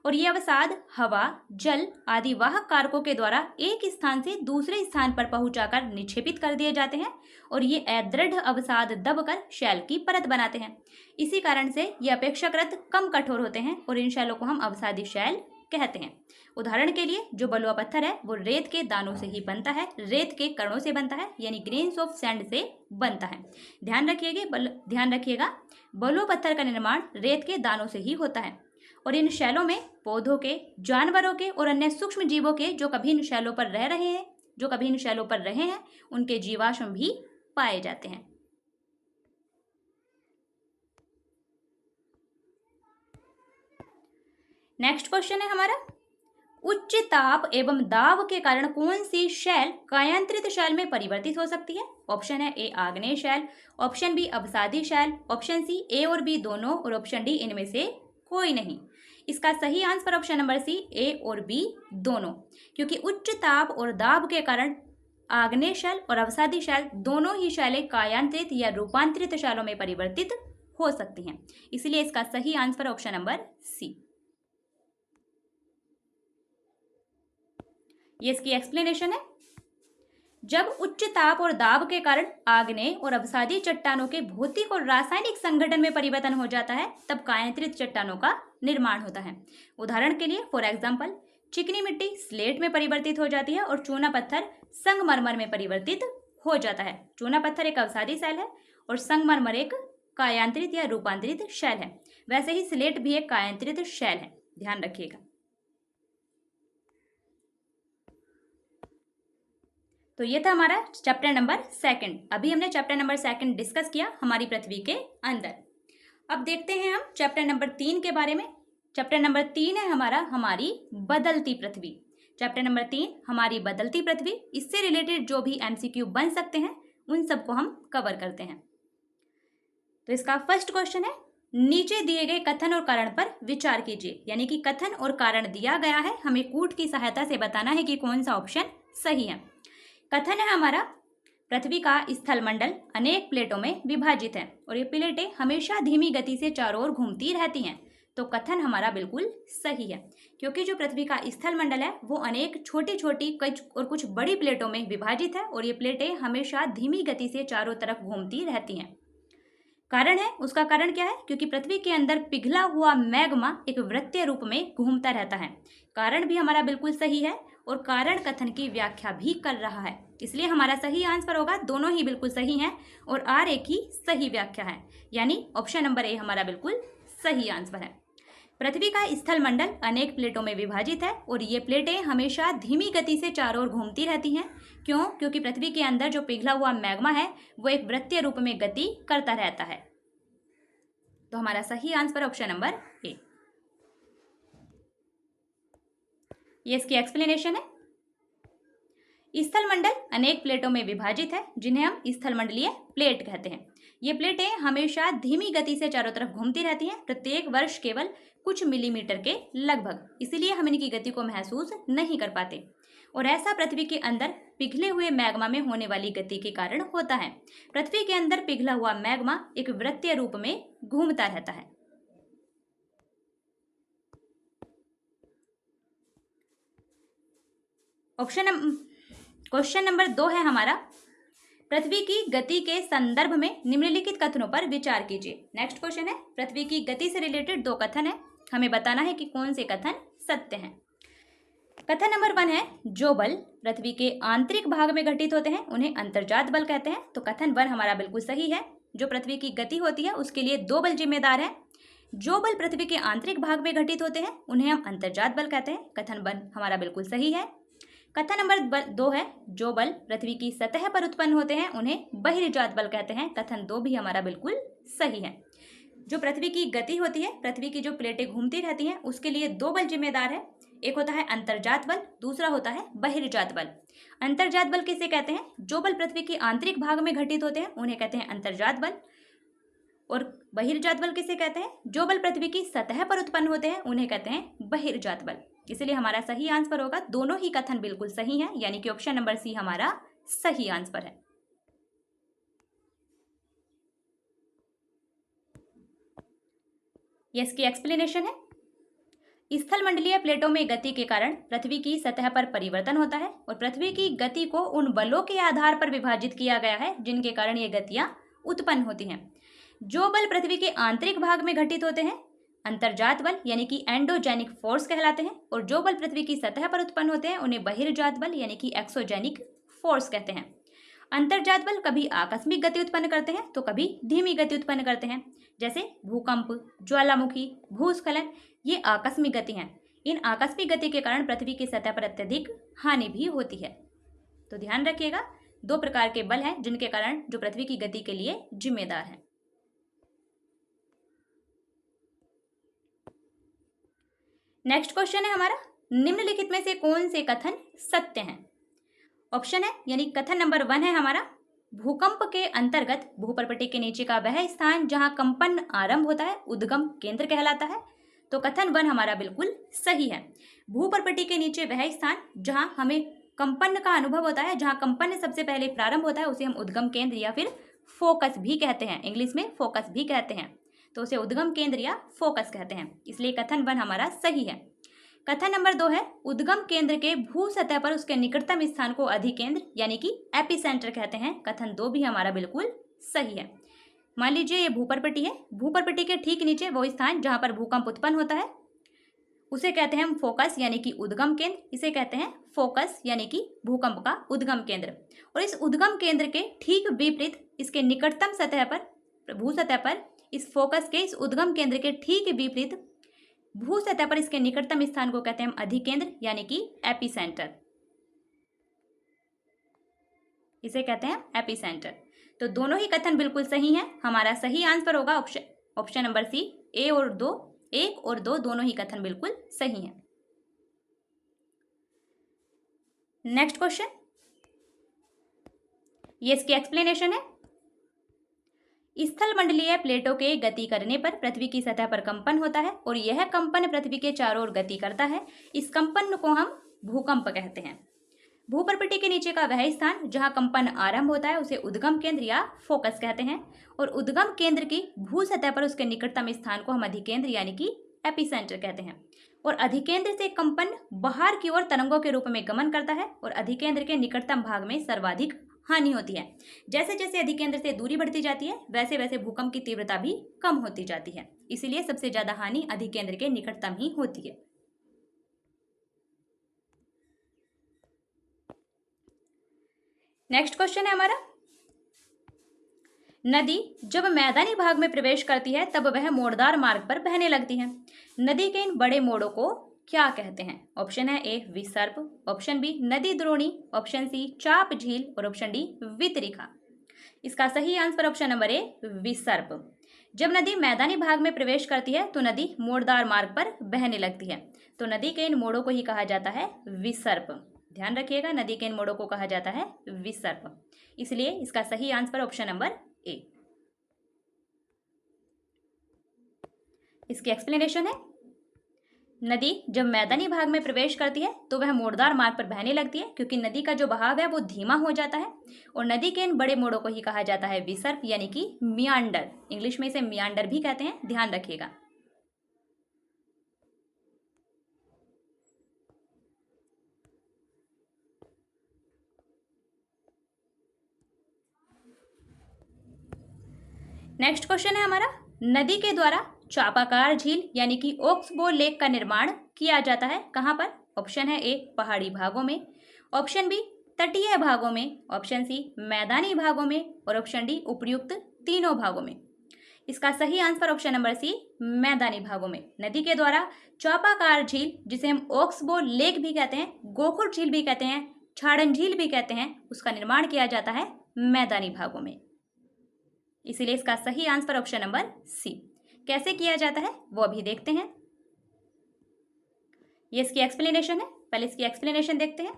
और ये अवसाद हवा, जल आदि वाहक कारकों के द्वारा एक स्थान से दूसरे स्थान पर पहुंचाकर निक्षेपित कर दिए जाते हैं, और ये अदृढ़ अवसाद दबकर शैल की परत बनाते हैं। इसी कारण से ये अपेक्षाकृत कम कठोर होते हैं और इन शैलों को हम अवसादी शैल कहते हैं। उदाहरण के लिए जो बलुआ पत्थर है वो रेत के दानों से ही बनता है, रेत के कणों से बनता है, यानी ग्रेन्स ऑफ सैंड से बनता है। ध्यान रखिएगा, बलुआ पत्थर का निर्माण रेत के दानों से ही होता है। और इन शैलों में पौधों के, जानवरों के और अन्य सूक्ष्म जीवों के जो कभी इन शैलों पर रहे हैं उनके जीवाश्म भी पाए जाते हैं। नेक्स्ट क्वेश्चन है हमारा, उच्च ताप एवं दाब के कारण कौन सी शैल कायांतरित शैल में परिवर्तित हो सकती है? ऑप्शन है ए आग्नेय शैल, ऑप्शन बी अवसादी शैल, ऑप्शन सी ए और बी दोनों, और ऑप्शन डी इनमें से कोई नहीं। इसका सही आंसर ऑप्शन नंबर सी ए और बी दोनों, क्योंकि उच्च ताप और दाब के कारण आग्नेय शैल और अवसादी शैल दोनों ही शैलें कायांतरित या रूपांतरित शैलों में परिवर्तित हो सकती हैं, इसलिए इसका सही आंसर ऑप्शन नंबर सी। ये इसकी एक्सप्लेनेशन है। जब उच्च ताप और दाब के कारण आग्नेय और अवसादी चट्टानों के भौतिक और रासायनिक संगठन में परिवर्तन हो जाता है, तब कायांतरित चट्टानों का निर्माण होता है। उदाहरण के लिए फॉर एग्जांपल, चिकनी मिट्टी स्लेट में परिवर्तित हो जाती है और चूना पत्थर संगमरमर में परिवर्तित हो जाता है। चूना पत्थर एक अवसादी शैल है और संगमरमर एक कायांतरित या रूपांतरित शैल है। वैसे ही स्लेट भी एक कायांतरित शैल है, ध्यान रखिएगा। तो ये था हमारा चैप्टर नंबर 2। अभी हमने चैप्टर नंबर 2 डिस्कस किया हमारी पृथ्वी के अंदर। अब देखते हैं हम चैप्टर नंबर 3 के बारे में। चैप्टर नंबर 3 है हमारी बदलती पृथ्वी। चैप्टर नंबर 3 हमारी बदलती पृथ्वी। इससे रिलेटेड जो भी MCQ बन सकते हैं उन सबको हम कवर करते हैं। तो इसका फर्स्ट क्वेश्चन है, नीचे दिए गए कथन और कारण पर विचार कीजिए। यानी कि कथन और कारण दिया गया है, हमें कूट की सहायता से बताना है कि कौन सा ऑप्शन सही है। कथन है हमारा, पृथ्वी का स्थल मंडल अनेक प्लेटों में विभाजित है और ये प्लेटें हमेशा धीमी गति से चारों ओर घूमती रहती हैं। तो कथन हमारा बिल्कुल सही है, क्योंकि जो पृथ्वी का स्थल मंडल है वो अनेक छोटी छोटी और कुछ बड़ी प्लेटों में विभाजित है और ये प्लेटें हमेशा धीमी गति से चारों तरफ घूमती रहती हैं। कारण है, उसका कारण क्या है, क्योंकि पृथ्वी के अंदर पिघला हुआ मैग्मा एक वृत्तीय रूप में घूमता रहता है। कारण भी हमारा बिल्कुल सही है और कारण कथन की व्याख्या भी कर रहा है, इसलिए हमारा सही आंसर होगा। दोनों ही बिल्कुल सही हैं और आर एक ही सही व्याख्या है, यानी ऑप्शन नंबर ए हमारा बिल्कुल सही आंसर है। पृथ्वी का स्थल मंडल अनेक प्लेटों में विभाजित है और ये प्लेटें हमेशा धीमी गति से चारों ओर घूमती रहती हैं। क्यों? क्योंकि पृथ्वी के अंदर जो पिघला हुआ मैग्मा है वो एक वृत्तीय रूप में गति करता रहता है। तो हमारा सही आंसर ऑप्शन नंबर ए। ये इसकी एक्सप्लेनेशन है। स्थल मंडल अनेक प्लेटों में विभाजित है, जिन्हें हम स्थल मंडलीय प्लेट कहते हैं। ये प्लेटें हमेशा धीमी गति से चारों तरफ घूमती रहती हैं, प्रत्येक वर्ष केवल कुछ मिलीमीटर के लगभग, इसलिए हम इनकी गति को महसूस नहीं कर पाते। और ऐसा पृथ्वी के अंदर पिघले हुए मैग्मा में होने वाली गति के कारण होता है। पृथ्वी के अंदर पिघला हुआ मैग्मा एक वृत्तीय रूप में घूमता रहता है। क्वेश्चन नंबर 2 है हमारा, पृथ्वी की गति के संदर्भ में निम्नलिखित कथनों पर विचार कीजिए। नेक्स्ट क्वेश्चन है, पृथ्वी की गति से रिलेटेड 2 कथन है, हमें बताना है कि कौन से कथन सत्य हैं। कथन नंबर 1 है, जो बल पृथ्वी के आंतरिक भाग में घटित होते हैं उन्हें अंतर्जात बल कहते हैं। तो कथन 1 हमारा बिल्कुल सही है। जो पृथ्वी की गति होती है उसके लिए 2 बल जिम्मेदार हैं। जो बल पृथ्वी के आंतरिक भाग में घटित होते हैं उन्हें हम अंतर्जात बल कहते हैं। कथन 1 हमारा बिल्कुल सही है। कथन नंबर 2 है, जो बल पृथ्वी की सतह पर उत्पन्न होते हैं उन्हें बहिर्जात बल कहते हैं। कथन 2 भी हमारा बिल्कुल सही है। जो पृथ्वी की गति होती है, पृथ्वी की जो प्लेटें घूमती रहती हैं उसके लिए 2 बल जिम्मेदार है। एक होता है अंतर्जात बल, दूसरा होता है बहिर्जात बल। अंतर्जात बल किसे कहते हैं? जो बल पृथ्वी के आंतरिक भाग में घटित होते हैं उन्हें कहते हैं अंतर्जात बल। और बहिर्जात बल किसे कहते हैं? जो बल पृथ्वी की सतह पर उत्पन्न होते हैं उन्हें कहते हैं बहिर्जात बल। इसलिए हमारा सही आंसर होगा, दोनों ही कथन बिल्कुल सही हैं, यानी कि ऑप्शन नंबर सी हमारा सही आंसर है। ये इसकी एक्सप्लेनेशन है। स्थल मंडलीय प्लेटों में गति के कारण पृथ्वी की सतह पर परिवर्तन होता है और पृथ्वी की गति को उन बलों के आधार पर विभाजित किया गया है जिनके कारण ये गतियां उत्पन्न होती हैं। जो बल पृथ्वी के आंतरिक भाग में घटित होते हैं अंतर्जात बल यानी कि एंडोजेनिक फोर्स कहलाते हैं और जो बल पृथ्वी की सतह पर उत्पन्न होते हैं उन्हें बहिर्जात बल यानी कि एक्सोजेनिक फोर्स कहते हैं। अंतर्जात बल कभी आकस्मिक गति उत्पन्न करते हैं तो कभी धीमी गति उत्पन्न करते हैं, जैसे भूकंप, ज्वालामुखी, भूस्खलन, ये आकस्मिक गति हैं। इन आकस्मिक गति के कारण पृथ्वी की सतह पर अत्यधिक हानि भी होती है। तो ध्यान रखिएगा, 2 प्रकार के बल हैं जिनके कारण जो पृथ्वी की गति के लिए जिम्मेदार हैं। नेक्स्ट क्वेश्चन है हमारा, निम्नलिखित में से कौन से कथन सत्य हैं? ऑप्शन है, यानी कथन नंबर 1 है हमारा, भूकंप के अंतर्गत भूपर्पटी के नीचे का वह स्थान जहां कंपन आरंभ होता है उद्गम केंद्र कहलाता है। तो कथन 1 हमारा बिल्कुल सही है। भूपर्पटी के नीचे वह स्थान जहां हमें कंपन का अनुभव होता है, जहां कंपन सबसे पहले प्रारंभ होता है, उसे हम उद्गम केंद्र या फिर फोकस भी कहते हैं। इंग्लिश में फोकस भी कहते हैं, तो उसे उद्गम केंद्र या फोकस कहते हैं। इसलिए कथन 1 हमारा सही है। कथन नंबर 2 है, उद्गम केंद्र के भू सतह पर उसके निकटतम स्थान को अधिकेंद्र यानी कि एपिसेंटर कहते हैं। कथन 2 भी हमारा बिल्कुल सही है। मान लीजिए ये भूपर्पटी है, भूपर्पटी के ठीक नीचे वो स्थान जहां पर भूकंप उत्पन्न होता है उसे कहते हैं हम फोकस यानी कि उद्गम केंद्र। इसे कहते हैं फोकस यानी कि भूकंप का उद्गम केंद्र। और इस उद्गम केंद्र के ठीक विपरीत इसके निकटतम सतह पर, भू सतह पर, इस फोकस के इस उद्गम केंद्र के ठीक विपरीत भू सतह पर इसके निकटतम स्थान को कहते हैं हम अधिकेंद्र यानी कि एपिसेंटर। इसे कहते हैं एपिसेंटर। तो दोनों ही कथन बिल्कुल सही हैं। हमारा सही आंसर होगा ऑप्शन नंबर सी। 1 और 2 दोनों ही कथन बिल्कुल सही हैं। नेक्स्ट क्वेश्चन, ये इसकी एक्सप्लेनेशन है। स्थल मंडलीय प्लेटों के गति करने पर पृथ्वी की सतह पर कंपन होता है और यह कंपन पृथ्वी के चारों ओर गति करता है। इस कंपन को हम भूकंप कहते हैं। भूपर्पटी के नीचे का वह स्थान जहां कंपन आरंभ होता है उसे उद्गम केंद्र या फोकस कहते हैं और उद्गम केंद्र की भू सतह पर उसके निकटतम स्थान को हम अधिकेंद्र यानी कि एपिसेंटर कहते हैं। और अधिकेंद्र से कंपन बाहर की ओर तरंगों के रूप में गमन करता है और अधिकेंद्र के निकटतम भाग में सर्वाधिक हानि होती है। जैसे जैसे अधिकेंद्र से दूरी बढ़ती जाती है वैसे वैसे भूकंप की तीव्रता भी कम होती जाती है। इसीलिए सबसे ज्यादा हानि अधिकेंद्र के निकटतम ही होती है। नेक्स्ट क्वेश्चन है हमारा, नदी जब मैदानी भाग में प्रवेश करती है तब वह मोड़दार मार्ग पर बहने लगती है। नदी के इन बड़े मोड़ों को क्या कहते हैं? ऑप्शन है ए विसर्प, ऑप्शन बी नदी द्रोणी, ऑप्शन सी चाप झील और ऑप्शन डी वितरिका। इसका सही आंसर ऑप्शन नंबर ए विसर्प। जब नदी मैदानी भाग में प्रवेश करती है तो नदी मोड़दार मार्ग पर बहने लगती है। तो नदी के इन मोड़ों को ही कहा जाता है विसर्प। ध्यान रखिएगा, नदी के इन मोड़ों को कहा जाता है विसर्प। इसलिए इसका सही आंसर ऑप्शन नंबर ए। इसकी एक्सप्लेनेशन है, नदी जब मैदानी भाग में प्रवेश करती है तो वह मोड़दार मार्ग पर बहने लगती है क्योंकि नदी का जो बहाव है वो धीमा हो जाता है और नदी के इन बड़े मोड़ों को ही कहा जाता है विसर्प यानी कि मियांडर। इंग्लिश में इसे मियांडर भी कहते हैं, ध्यान रखिएगा। नेक्स्ट क्वेश्चन है हमारा, नदी के द्वारा चापाकार झील यानी कि ओक्सबो लेक का निर्माण किया जाता है कहां पर? ऑप्शन है ए पहाड़ी भागों में, ऑप्शन बी तटीय भागों में, ऑप्शन सी मैदानी भागों में और ऑप्शन डी उपर्युक्त तीनों भागों में। इसका सही आंसर ऑप्शन नंबर सी मैदानी भागों में। नदी के द्वारा चापाकार झील जिसे हम ओक्सबो लेक भी कहते हैं, गोकुल झील भी कहते हैं, छाड़न झील भी कहते हैं, उसका निर्माण किया जाता है मैदानी भागों में। इसीलिए इसका सही आंसर ऑप्शन नंबर सी। कैसे किया जाता है वो अभी देखते हैं। ये इसकी एक्सप्लेनेशन है, पहले इसकी एक्सप्लेनेशन देखते हैं।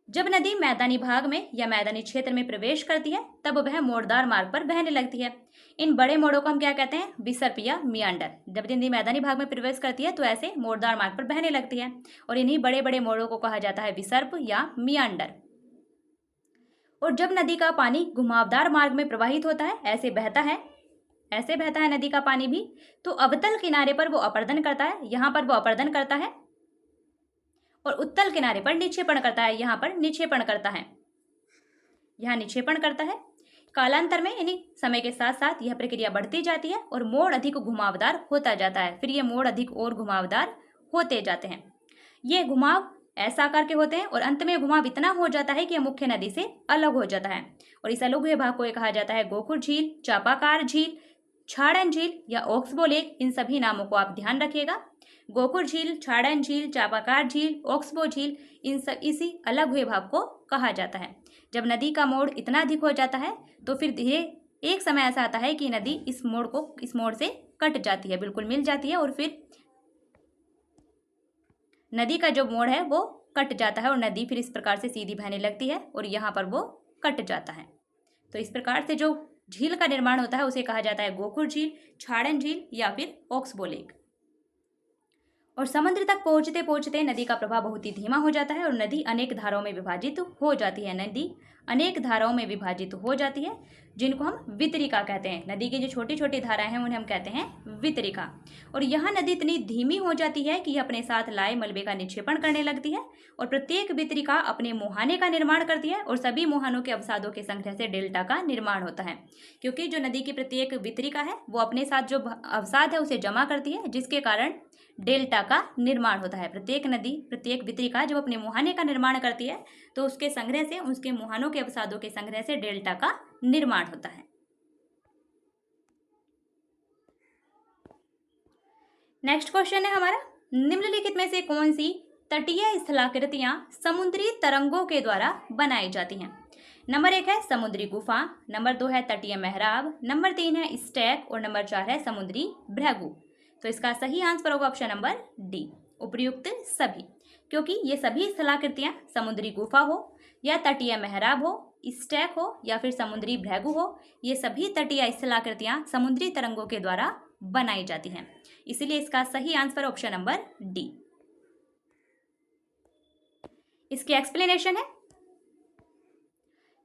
जब नदी मैदानी भाग में या मैदानी क्षेत्र में प्रवेश करती है तब वह मोड़दार मार्ग पर बहने लगती है। इन बड़े मोड़ों को हम क्या कहते हैं? विसर्प या मियांडर। जब नदी मैदानी भाग में प्रवेश करती है तो ऐसे मोड़दार मार्ग पर बहने लगती है और इन्हीं बड़े बड़े मोड़ों को कहा जाता है विसर्प या मियांडर। और जब नदी का पानी घुमावदार मार्ग में प्रवाहित होता है, ऐसे बहता है नदी का पानी भी, तो अवतल किनारे पर वो अपर्दन करता है, यहाँ पर वो अपर्दन करता है और उत्तल किनारे पर निक्षेपण करता है, यहाँ पर निक्षेपण करता है, यहाँ निक्षेपण करता है। कालांतर में यानी समय के साथ साथ यह प्रक्रिया बढ़ती जाती है और मोड़ अधिक घुमावदार होता जाता है। फिर ये मोड़ अधिक और घुमावदार होते जाते हैं। ये घुमाव ऐसा आकार के होते हैं और अंत में घुमाव इतना हो जाता है कि यह मुख्य नदी से अलग हो जाता है और इस अलग हुए भाग को कहा जाता है गोकुल झील, चापाकार झील, छाड़न झील या ओक्सबो लेक। इन सभी नामों को आप ध्यान रखिएगा। गोकुल झील, छाड़न झील, चापाकार झील, ओक्सबो झील, इन सब इसी अलग हुए भाग को कहा जाता है। जब नदी का मोड़ इतना अधिक हो जाता है तो फिर धीरे एक समय ऐसा आता है कि नदी इस मोड़ से कट जाती है, बिल्कुल मिल जाती है और फिर नदी का जो मोड़ है वो कट जाता है और नदी फिर इस प्रकार से सीधी बहने लगती है और यहाँ पर वो कट जाता है। तो इस प्रकार से जो झील का निर्माण होता है उसे कहा जाता है गोकुल झील, छाड़न झील या फिर ओक्सबो लेक। और समुद्र तक पहुंचते पहुंचते नदी का प्रवाह बहुत ही धीमा हो जाता है और नदी अनेक धाराओं में विभाजित हो जाती है। नदी अनेक धाराओं में विभाजित हो जाती है जिनको हम वितरिका कहते हैं। नदी की जो छोटी छोटी धाराएं हैं उन्हें हम कहते हैं वितरिका। और यहाँ नदी इतनी धीमी हो जाती है कि यह अपने साथ लाए मलबे का निक्षेपण करने लगती है और प्रत्येक वितरिका अपने मुहाने का निर्माण करती है और सभी मुहानों के अवसादों के संग्रह से डेल्टा का निर्माण होता है। क्योंकि जो नदी की प्रत्येक वितरिका है वो अपने साथ जो अवसाद है उसे जमा करती है, जिसके कारण डेल्टा का निर्माण होता है। प्रत्येक नदी, प्रत्येक वितरिका जब अपने मुहाने का निर्माण करती है तो उसके संग्रह से, उसके मुहानों के अवसादों के संग्रह से डेल्टा का निर्माण होता है। नेक्स्ट क्वेश्चन है हमारा, निम्नलिखित में से कौन सी तटीय स्थलाकृतियां समुद्री तरंगों के द्वारा बनाई जाती हैं? नंबर 1 है समुद्री गुफा, नंबर 2 है तटीय मेहराब, नंबर 3 है स्टैक और नंबर 4 है समुद्री भृगु। तो इसका सही आंसर होगा ऑप्शन नंबर डी, उपर्युक्त सभी। क्योंकि ये सभी स्थलाकृतियां समुद्री गुफा हो या तटीय मेहराब हो स्टैक हो या फिर समुद्री भृगु हो, ये सभी तटीय स्थलाकृतियां समुद्री तरंगों के द्वारा बनाई जाती हैं। इसीलिए इसका सही आंसर ऑप्शन नंबर डी। इसकी एक्सप्लेनेशन है,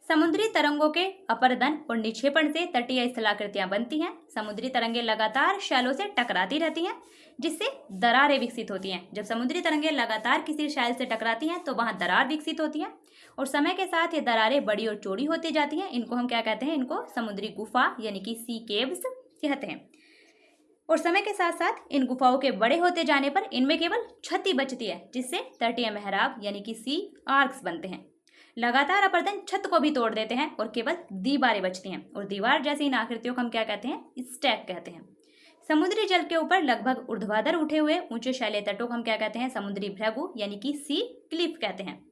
समुद्री तरंगों के अपरदन और निक्षेपण से तटीय स्थलाकृतियां बनती हैं। समुद्री तरंगें लगातार शैलों से टकराती रहती हैं, जिससे दरारें विकसित होती हैं। जब समुद्री तरंगें लगातार किसी शैल से टकराती हैं तो वहां दरार विकसित होती है और समय के साथ ये दरारें बड़ी और चौड़ी होती जाती हैं। इनको हम क्या कहते हैं? इनको समुद्री गुफा यानी कि सी केव्स कहते हैं। और समय के साथ साथ इन गुफाओं के बड़े होते जाने पर इनमें केवल छती बचती है, जिससे तटीय मेहराब यानी कि सी आर्क्स बनते हैं। लगातार अपरदन छत को भी तोड़ देते हैं और केवल दीवारें बचती हैं, और दीवार जैसी इन आकृतियों को हम क्या कहते हैं? स्टैक कहते हैं। समुद्री जल के ऊपर लगभग ऊर्ध्वाधर उठे हुए ऊंचे शैलीय तटों को हम क्या कहते हैं? समुद्री भृगु यानी कि सी क्लिफ कहते हैं।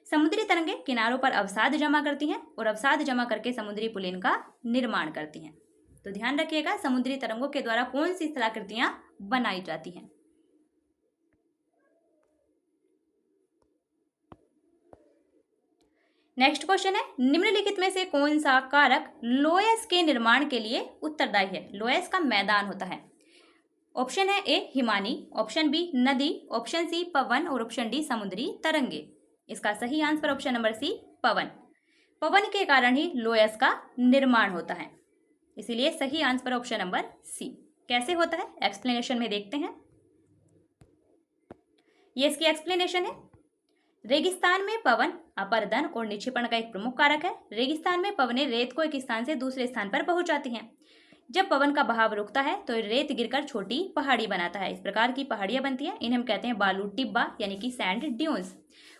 समुद्री तरंगें किनारों पर अवसाद जमा करती हैं और अवसाद जमा करके समुद्री पुलिन का निर्माण करती हैं। तो ध्यान रखिएगा, समुद्री तरंगों के द्वारा कौन सी स्थलाकृतियां बनाई जाती हैं। नेक्स्ट क्वेश्चन है, निम्नलिखित में से कौन सा कारक लोयस के निर्माण के लिए उत्तरदायी है? लोयस का मैदान होता है। ऑप्शन है ए हिमानी, ऑप्शन बी नदी, ऑप्शन सी पवन और ऑप्शन डी समुद्री तरंगे। इसका सही आंसर ऑप्शन नंबर सी पवन। पवन के कारण ही लोयस का निर्माण होता है, इसीलिए सही आंसर ऑप्शन नंबर सी। कैसे होता है एक्सप्लेनेशन में देखते हैं। ये इसकी एक्सप्लेनेशन है, रेगिस्तान में पवन अपरदन और निक्षेपण का एक प्रमुख कारक है। रेगिस्तान में पवनें रेत को एक स्थान से दूसरे स्थान पर पहुंचाती हैं। जब पवन का बहाव रुकता है तो रेत गिरकर छोटी पहाड़ी बनाता है। इस प्रकार की पहाड़ियां बनती हैं, इन्हें हम कहते हैं बालू टिब्बा यानी कि सैंड ड्यून्स।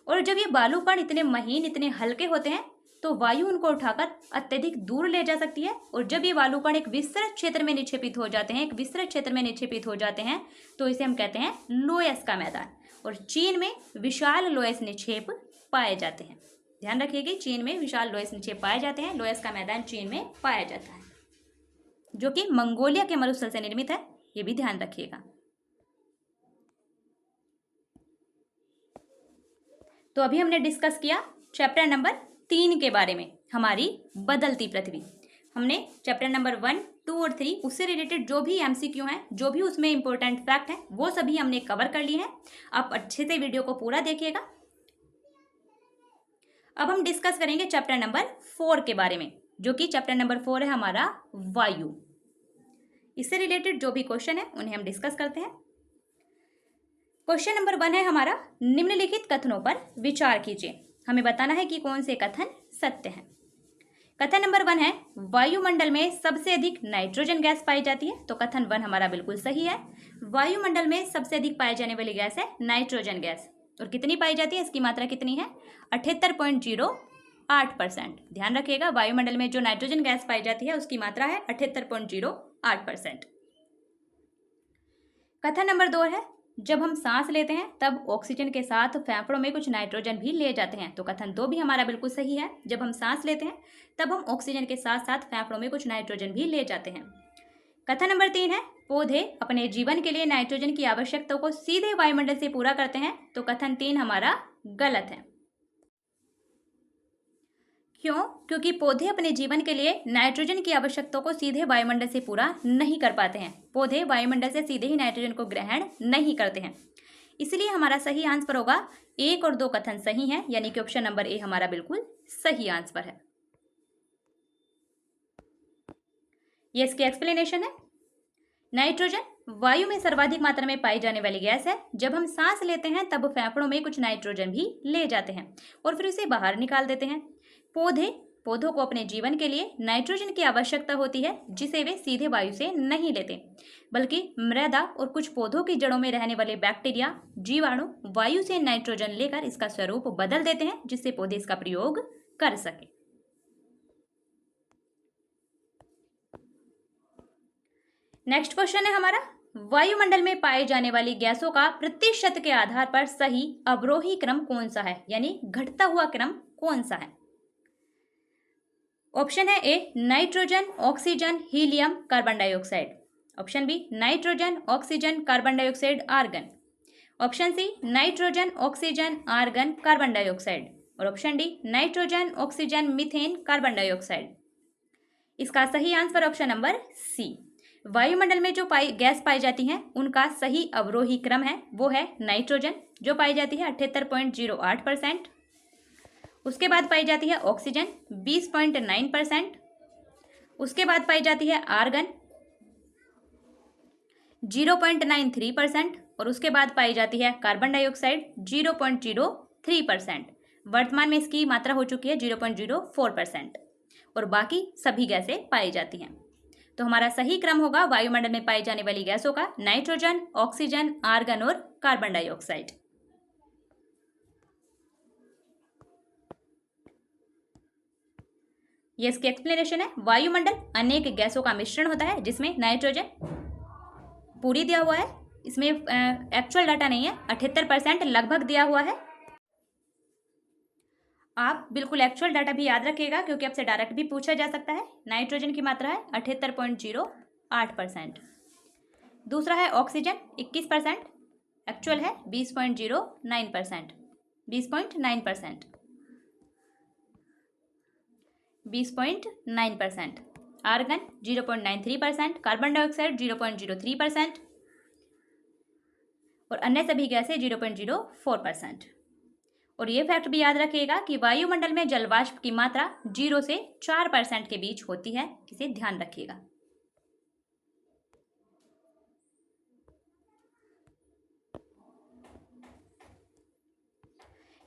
और जब ये बालू कण इतने महीन, इतने हल्के होते हैं तो वायु उनको उठाकर अत्यधिक दूर ले जा सकती है। और जब ये बालू कण एक विस्तृत क्षेत्र में निक्षेपित हो जाते हैं, तो इसे हम कहते हैं लोयस का मैदान। और चीन में विशाल लोयस निक्षेप पाए जाते हैं। ध्यान रखिएगा, चीन में विशाल लोयस निक्षेप पाए जाते हैं। लोयस का मैदान चीन में पाया जाता है, जो कि मंगोलिया के मरुस्थल से निर्मित है, ये भी ध्यान रखिएगा। तो अभी हमने डिस्कस किया चैप्टर नंबर 3 के बारे में, हमारी बदलती पृथ्वी। हमने चैप्टर नंबर 1, 2 और 3 उससे रिलेटेड जो भी MCQ हैं, जो भी उसमें इंपॉर्टेंट फैक्ट हैं, वो सभी हमने कवर कर लिए हैं। आप अच्छे से वीडियो को पूरा देखिएगा। अब हम डिस्कस करेंगे चैप्टर नंबर 4 के बारे में, जो कि चैप्टर नंबर 4 है हमारा वायु। इससे रिलेटेड जो भी क्वेश्चन है उन्हें हम डिस्कस करते हैं। क्वेश्चन नंबर 1 है हमारा, निम्नलिखित कथनों पर विचार कीजिए। हमें बताना है कि कौन से कथन सत्य हैं। कथन नंबर 1 है, वायुमंडल में सबसे अधिक नाइट्रोजन गैस पाई जाती है। तो कथन 1 हमारा बिल्कुल सही है। वायुमंडल में सबसे अधिक पाई जाने वाली गैस है नाइट्रोजन गैस। और कितनी पाई जाती है, इसकी मात्रा कितनी है? 78.08%। ध्यान रखिएगा, वायुमंडल में जो नाइट्रोजन गैस पाई जाती है उसकी मात्रा है 78.08%। कथन नंबर 2 है, जब हम सांस लेते हैं तब ऑक्सीजन के साथ फेफड़ों में कुछ नाइट्रोजन भी ले जाते हैं। तो कथन 2 भी हमारा बिल्कुल सही है। जब हम सांस लेते हैं तब हम ऑक्सीजन के साथ साथ फेफड़ों में कुछ नाइट्रोजन भी ले जाते हैं। कथन नंबर 3 है, पौधे अपने जीवन के लिए नाइट्रोजन की आवश्यकता को सीधे वायुमंडल से पूरा करते हैं। तो कथन 3 हमारा गलत है। क्यों? क्योंकि पौधे अपने जीवन के लिए नाइट्रोजन की आवश्यकता को सीधे वायुमंडल से पूरा नहीं कर पाते हैं। पौधे वायुमंडल से सीधे ही नाइट्रोजन को ग्रहण नहीं करते हैं। इसलिए हमारा सही आंसर होगा 1 और 2 कथन सही हैं, यानी कि ऑप्शन नंबर ए हमारा बिल्कुल सही आंसर है। ये इसकी एक्सप्लेनेशन है, नाइट्रोजन वायु में सर्वाधिक मात्रा में पाई जाने वाली गैस है। जब हम सांस लेते हैं तब फेफड़ों में कुछ नाइट्रोजन भी ले जाते हैं और फिर उसे बाहर निकाल देते हैं। पौधों को अपने जीवन के लिए नाइट्रोजन की आवश्यकता होती है, जिसे वे सीधे वायु से नहीं लेते, बल्कि मृदा और कुछ पौधों की जड़ों में रहने वाले बैक्टीरिया, जीवाणु वायु से नाइट्रोजन लेकर इसका स्वरूप बदल देते हैं, जिससे पौधे इसका प्रयोग कर सके। नेक्स्ट क्वेश्चन है हमारा, वायुमंडल में पाए जाने वाली गैसों का प्रतिशत के आधार पर सही अवरोही क्रम कौन सा है, यानी घटता हुआ क्रम कौन सा है? ऑप्शन है A nitrogen, oxygen, helium, carbon dioxide. Option B nitrogen, oxygen, carbon dioxide, argon. Option C nitrogen, oxygen, argon, carbon dioxide. और option D nitrogen, oxygen, methane, carbon dioxide. इसका सही आंसर ऑप्शन नंबर सी। वायुमंडल में जो gas पाई जाती हैं उनका सही अवरोही क्रम है वो है नाइट्रोजन, जो पाई जाती है 78.08%। उसके बाद पाई जाती है ऑक्सीजन 20.9%। उसके बाद पाई जाती है आर्गन 0.93% और उसके बाद पाई जाती है कार्बन डाइऑक्साइड 0.03%। वर्तमान में इसकी मात्रा हो चुकी है 0.04% और बाकी सभी गैसें पाई जाती हैं। तो हमारा सही क्रम होगा वायुमंडल में पाई जाने वाली गैसों का नाइट्रोजन, ऑक्सीजन, आर्गन और कार्बन डाइऑक्साइड। ये इसकी एक्सप्लेनेशन है। वायुमंडल अनेक गैसों का मिश्रण होता है जिसमें नाइट्रोजन पूरी दिया हुआ है, इसमें एक्चुअल डाटा नहीं है, 78% लगभग दिया हुआ है। आप बिल्कुल एक्चुअल डाटा भी याद रखिएगा क्योंकि आपसे डायरेक्ट भी पूछा जा सकता है। नाइट्रोजन की मात्रा है 78.08%। दूसरा है ऑक्सीजन 21%, एक्चुअल है 20.09%। 20.9%। आर्गन 0.93%, कार्बन डाइऑक्साइड 0.03% और अन्य सभी गैसें 0.04%। और ये फैक्ट भी याद रखिएगा कि वायुमंडल में जलवाष्प की मात्रा 0 से 4% के बीच होती है, इसे ध्यान रखिएगा।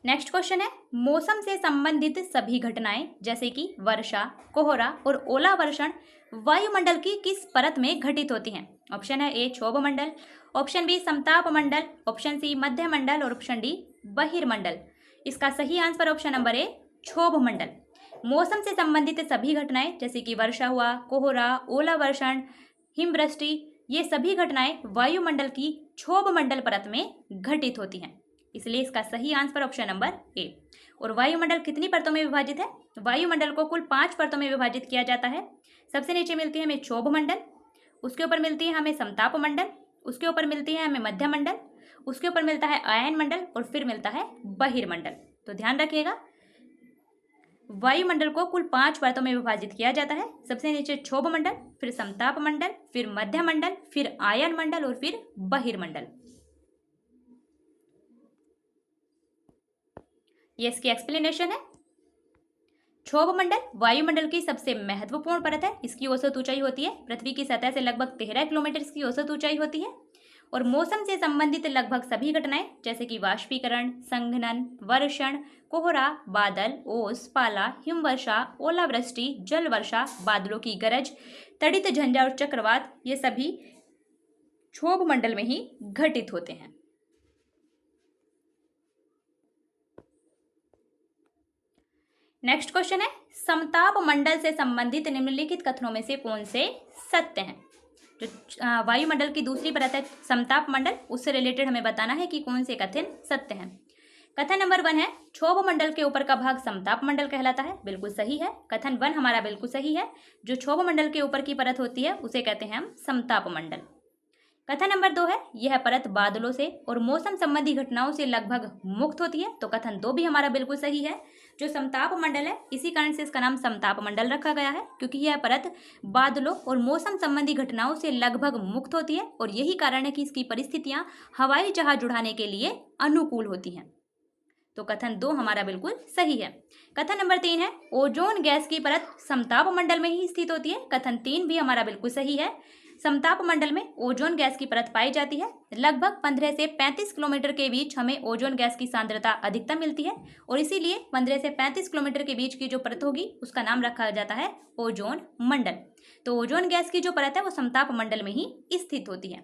नेक्स्ट क्वेश्चन है मौसम से संबंधित सभी घटनाएं जैसे कि वर्षा, कोहरा और ओलावर्षण वायुमंडल की किस परत में घटित होती हैं? ऑप्शन है ए क्षोभ मंडल, ऑप्शन बी समताप मंडल, ऑप्शन सी मध्य मंडल और ऑप्शन डी बहिर्मंडल। इसका सही आंसर ऑप्शन नंबर ए क्षोभ मंडल। मौसम से संबंधित सभी घटनाएं जैसे कि वर्षा हुआ, कोहरा, ओलावर्षण, हिमवृष्टि, ये सभी घटनाएं वायुमंडल की क्षोभ मंडल परत में घटित होती हैं, इसलिए इसका सही आंसर ऑप्शन नंबर ए। और वायुमंडल कितनी परतों में विभाजित है? वायुमंडल को कुल 5 परतों में विभाजित किया जाता है। सबसे नीचे मिलती है हमें क्षोभ मंडल, उसके ऊपर मिलती है हमें समताप मंडल, उसके ऊपर मिलती है हमें मध्य मंडल, उसके ऊपर मिलता है आयन मंडल और फिर मिलता है बहिर्मंडल। तो ध्यान रखिएगा वायुमंडल को कुल 5 परतों में विभाजित किया जाता है। सबसे नीचे क्षोभ मंडल, फिर समताप मंडल, फिर मध्य मंडल, फिर आयन मंडल और फिर बहिर्मंडल। ये इसकी एक्सप्लेनेशन है। क्षोभ मंडल वायुमंडल की सबसे महत्वपूर्ण परत है। इसकी औसत ऊंचाई होती है पृथ्वी की सतह से लगभग 13 किलोमीटर इसकी औसत ऊंचाई होती है। और मौसम से संबंधित लगभग सभी घटनाएं जैसे कि वाष्पीकरण, संघनन, वर्षण, कोहरा, बादल, ओस, पाला, हिमवर्षा, ओलावृष्टि, जल वर्षा, बादलों की गरज, तड़ित झंझा और चक्रवात, ये सभी क्षोभ मंडल में ही घटित होते हैं। नेक्स्ट क्वेश्चन है समताप मंडल से संबंधित निम्नलिखित कथनों में से कौन से सत्य हैं? जो वायुमंडल की दूसरी परत है समताप मंडल, उससे रिलेटेड हमें बताना है कि कौन से कथन सत्य हैं। कथन नंबर 1 है क्षोभ मंडल के ऊपर का भाग समताप मंडल कहलाता है, बिल्कुल सही है। कथन 1 हमारा बिल्कुल सही है। जो क्षोभ मंडल के ऊपर की परत होती है उसे कहते हैं हम समताप मंडल। कथन नंबर 2 है यह परत बादलों से और मौसम संबंधी घटनाओं से लगभग मुक्त होती है, तो कथन 2 भी हमारा बिल्कुल सही है। जो समताप मंडल है इसी कारण से इसका नाम समताप मंडल रखा गया है क्योंकि यह परत बादलों और मौसम संबंधी घटनाओं से लगभग मुक्त होती है और यही कारण है कि इसकी परिस्थितियां हवाई जहाज उड़ाने के लिए अनुकूल होती हैं। तो कथन 2 हमारा बिल्कुल सही है। कथन नंबर 3 है ओजोन गैस की परत समताप मंडल में ही स्थित होती है। कथन 3 भी हमारा बिल्कुल सही है। समताप मंडल में ओजोन गैस की परत पाई जाती है। लगभग 15 से 35 किलोमीटर के बीच हमें ओजोन गैस की सांद्रता अधिकतम मिलती है और इसीलिए 15 से 35 किलोमीटर के बीच की जो परत होगी उसका नाम रखा जाता है ओजोन मंडल। तो ओजोन गैस की जो परत है वो समताप मंडल में ही स्थित होती है,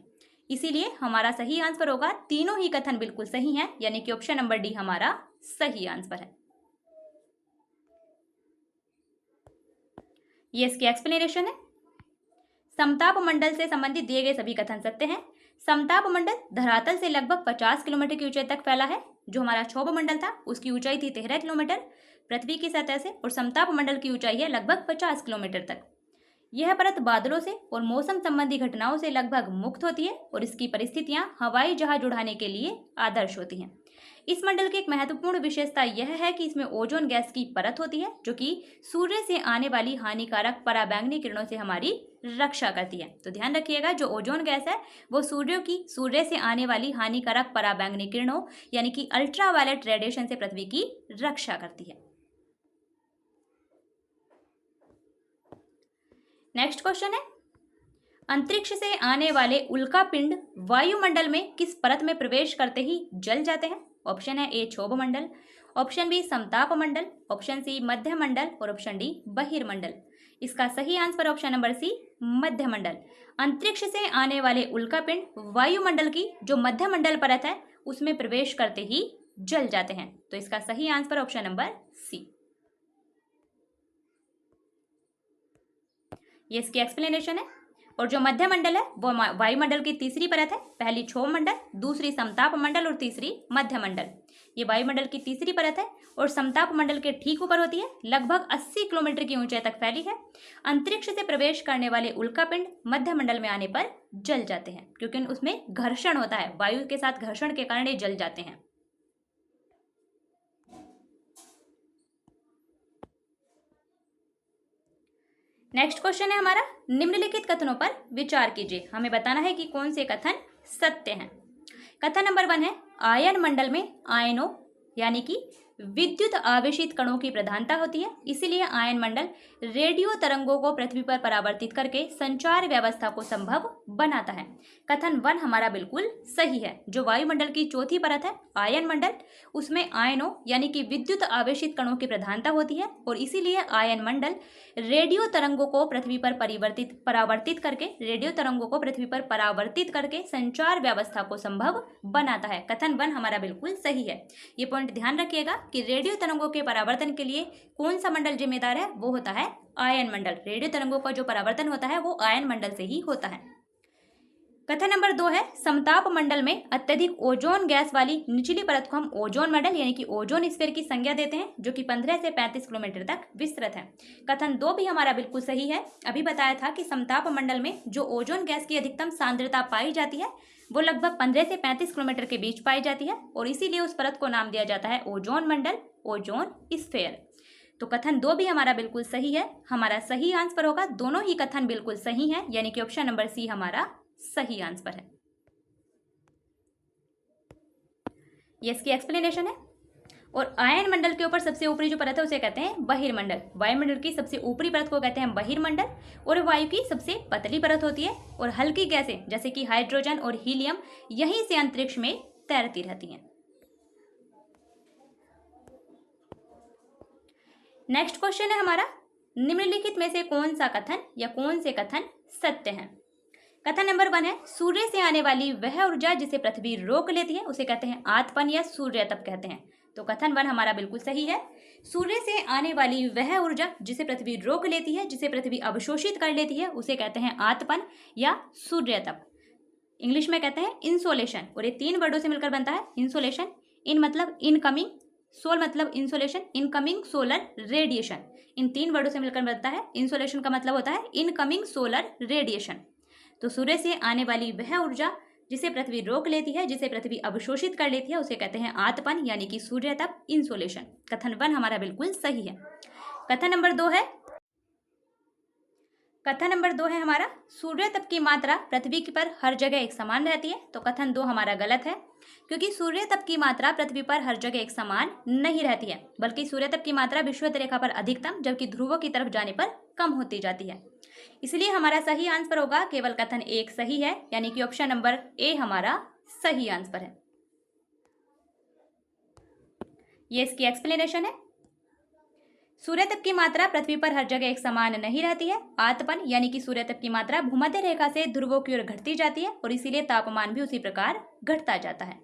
इसीलिए हमारा सही आंसर होगा। तीनों ही कथन बिल्कुल सही हैं, यानी कि ऑप्शन नंबर डी हमारा सही आंसर है। ये इसकी एक्सप्लेनेशन है। समताप मंडल से संबंधित दिए गए सभी कथन सत्य हैं। समताप मंडल धरातल से लगभग 50 किलोमीटर की ऊंचाई तक फैला है। जो हमारा क्षोभ मंडल था उसकी ऊंचाई थी 13 किलोमीटर पृथ्वी की सतह से और समताप मंडल की ऊंचाई है लगभग 50 किलोमीटर तक। यह परत बादलों से और मौसम संबंधी घटनाओं से लगभग मुक्त होती है और इसकी परिस्थितियां हवाई जहाज उड़ाने के लिए आदर्श होती हैं। इस मंडल की एक महत्वपूर्ण विशेषता यह है कि इसमें ओजोन गैस की परत होती है जो कि सूर्य से आने वाली हानिकारक पराबैंगनी किरणों से हमारी रक्षा करती है। तो ध्यान रखिएगा, जो ओजोन गैस है वो सूर्य से आने वाली हानिकारक पराबैंगनी किरणों यानी कि अल्ट्रावायलेट रेडिएशन से पृथ्वी की रक्षा करती है। नेक्स्ट क्वेश्चन है, अंतरिक्ष से आने वाले उल्कापिंड वायुमंडल में किस परत में प्रवेश करते ही जल जाते हैं? ऑप्शन है ए क्षोभ मंडल, ऑप्शन बी समताप मंडल, ऑप्शन सी मध्य मंडल और ऑप्शन डी बहिर्मंडल। इसका सही आंसर ऑप्शन नंबर सी मध्य मंडल। अंतरिक्ष से आने वाले उल्कापिंड वायुमंडल की जो मध्य मंडल परत है उसमें प्रवेश करते ही जल जाते हैं। तो इसका सही आंसर ऑप्शन नंबर सी। ये इसकी एक्सप्लेनेशन है। और जो मध्य मंडल है वो वायुमंडल की तीसरी परत है। पहली क्षोभ मंडल, दूसरी समताप मंडल और तीसरी मध्य मंडल। ये वायुमंडल की तीसरी परत है और समताप मंडल के ठीक ऊपर होती है, लगभग 80 किलोमीटर की ऊंचाई तक फैली है। अंतरिक्ष से प्रवेश करने वाले उल्कापिंड मध्य मंडल में आने पर जल जाते हैं क्योंकि उसमें घर्षण होता है, वायु के साथ घर्षण के कारण ये जल जाते हैं। नेक्स्ट क्वेश्चन है हमारा, निम्नलिखित कथनों पर विचार कीजिए। हमें बताना है कि कौन से कथन सत्य हैं। कथन नंबर 1 है, आयन मंडल में आयनों यानी कि विद्युत आवेशित कणों की प्रधानता होती है, इसीलिए आयन मंडल रेडियो तरंगों को पृथ्वी पर परावर्तित करके संचार व्यवस्था को संभव बनाता है। कथन 1 हमारा बिल्कुल सही है। जो वायुमंडल की चौथी परत है आयन मंडल, उसमें आयनों यानी कि विद्युत आवेशित कणों की प्रधानता होती है और इसीलिए आयन मंडल रेडियो तरंगों को पृथ्वी पर परावर्तित करके संचार व्यवस्था को संभव बनाता है। कथन 1 हमारा बिल्कुल सही है। ये पॉइंट ध्यान रखिएगा कि रेडियो तरंगों के परावर्तन के लिए कौन सा मंडल जिम्मेदार है, वो होता है आयन मंडल। रेडियो तरंगों का जो परावर्तन होता है वो आयन मंडल से ही होता है। कथन नंबर 2 है, समताप मंडल में अत्यधिक ओजोन गैस वाली निचली परत को हम ओजोन मंडल यानी कि ओजोन स्फीयर की संज्ञा देते हैं जो कि 15 से 35 किलोमीटर तक विस्तृत है। कथन 2 भी हमारा बिल्कुल सही है। अभी बताया था कि समताप मंडल में जो ओजोन गैस की अधिकतम सांद्रता पाई जाती है वो लगभग 15 से 35 किलोमीटर के बीच पाई जाती है और इसीलिए उस परत को नाम दिया जाता है ओजोन मंडल, ओजोन स्फीयर। तो कथन 2 भी हमारा बिल्कुल सही है। हमारा सही आंसर होगा, दोनों ही कथन बिल्कुल सही है, यानी कि ऑप्शन नंबर सी हमारा सही आंसर है। ये इसकी एक्सप्लेनेशन है। और आयन मंडल के ऊपर सबसे ऊपरी जो परत है उसे कहते हैं बहिर्मंडल। वायुमंडल की सबसे ऊपरी परत को कहते हैं बहिर्मंडल और वायु की सबसे पतली परत होती है और हल्की गैसें जैसे कि हाइड्रोजन और हीलियम यहीं से अंतरिक्ष में तैरती रहती हैं। नेक्स्ट क्वेश्चन है हमारा, निम्नलिखित में से कौन सा कथन या कौन से कथन सत्य हैं? कथन नंबर 1 है, सूर्य से आने वाली वह ऊर्जा जिसे पृथ्वी रोक लेती है उसे कहते हैं आतपन या सूर्य तप कहते हैं। तो कथन 1 हमारा बिल्कुल सही है। सूर्य से आने वाली वह ऊर्जा जिसे पृथ्वी रोक लेती है, जिसे पृथ्वी अवशोषित कर लेती है, उसे कहते हैं आतपन या सूर्य तप। इंग्लिश में कहते हैं इंसोलेशन और ये 3 वर्डों से मिलकर बनता है इंसोलेशन। इन मतलब इनकमिंग, सोल मतलब इंसोलेशन, इनकमिंग सोलर रेडिएशन। इन 3 वर्डों से मिलकर बनता है। इंसोलेशन का मतलब होता है इनकमिंग सोलर रेडिएशन। तो सूर्य से आने वाली वह ऊर्जा जिसे पृथ्वी रोक लेती है, जिसे पृथ्वी अवशोषित कर लेती है, उसे कहते हैं आतपन यानी कि सूर्य तप, इंसोलेशन। कथन 1 हमारा बिल्कुल सही है। कथन नंबर 2 है हमारा, सूर्य तप की मात्रा पृथ्वी पर हर जगह एक समान रहती है। तो कथन 2 हमारा गलत है क्योंकि सूर्य तप की मात्रा पृथ्वी पर हर जगह एक समान नहीं रहती है, बल्कि सूर्य तप की मात्रा विषुवत रेखा पर अधिकतम जबकि ध्रुवों की तरफ जाने पर कम होती जाती है। इसलिए हमारा सही आंसर होगा केवल कथन 1 सही है, यानी कि ऑप्शन नंबर ए हमारा सही आंसर है। ये इसकी एक्सप्लेनेशन है। सूर्य तप की मात्रा पृथ्वी पर हर जगह एक समान नहीं रहती है। आतपन यानी कि सूर्य तप की मात्रा भूमध्य रेखा से ध्रुवों की ओर घटती जाती है और इसीलिए तापमान भी उसी प्रकार घटता जाता है।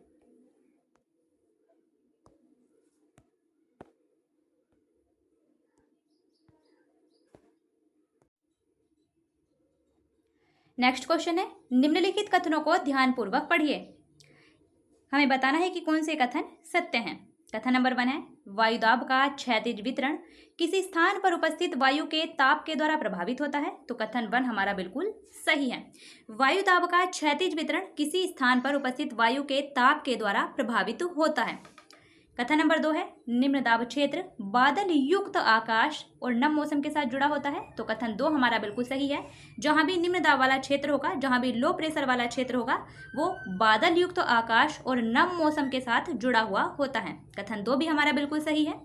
नेक्स्ट क्वेश्चन है, निम्नलिखित कथनों को ध्यानपूर्वक पढ़िए। हमें बताना है कि कौन से कथन सत्य हैं। कथन नंबर 1 है वायुदाब का क्षैतिज वितरण किसी स्थान पर उपस्थित वायु के ताप के द्वारा प्रभावित होता है। तो कथन 1 हमारा बिल्कुल सही है। वायुदाब का क्षैतिज वितरण किसी स्थान पर उपस्थित वायु के ताप के द्वारा प्रभावित होता है। कथन नंबर 2 है निम्न दाब क्षेत्र बादल युक्त आकाश और नम मौसम के साथ जुड़ा होता है। तो कथन 2 हमारा बिल्कुल सही है। जहां भी निम्न दाब वाला क्षेत्र होगा, जहां भी लो प्रेशर वाला क्षेत्र होगा, वो बादल युक्त आकाश और नम मौसम के साथ जुड़ा हुआ होता है। कथन 2 भी हमारा बिल्कुल सही है।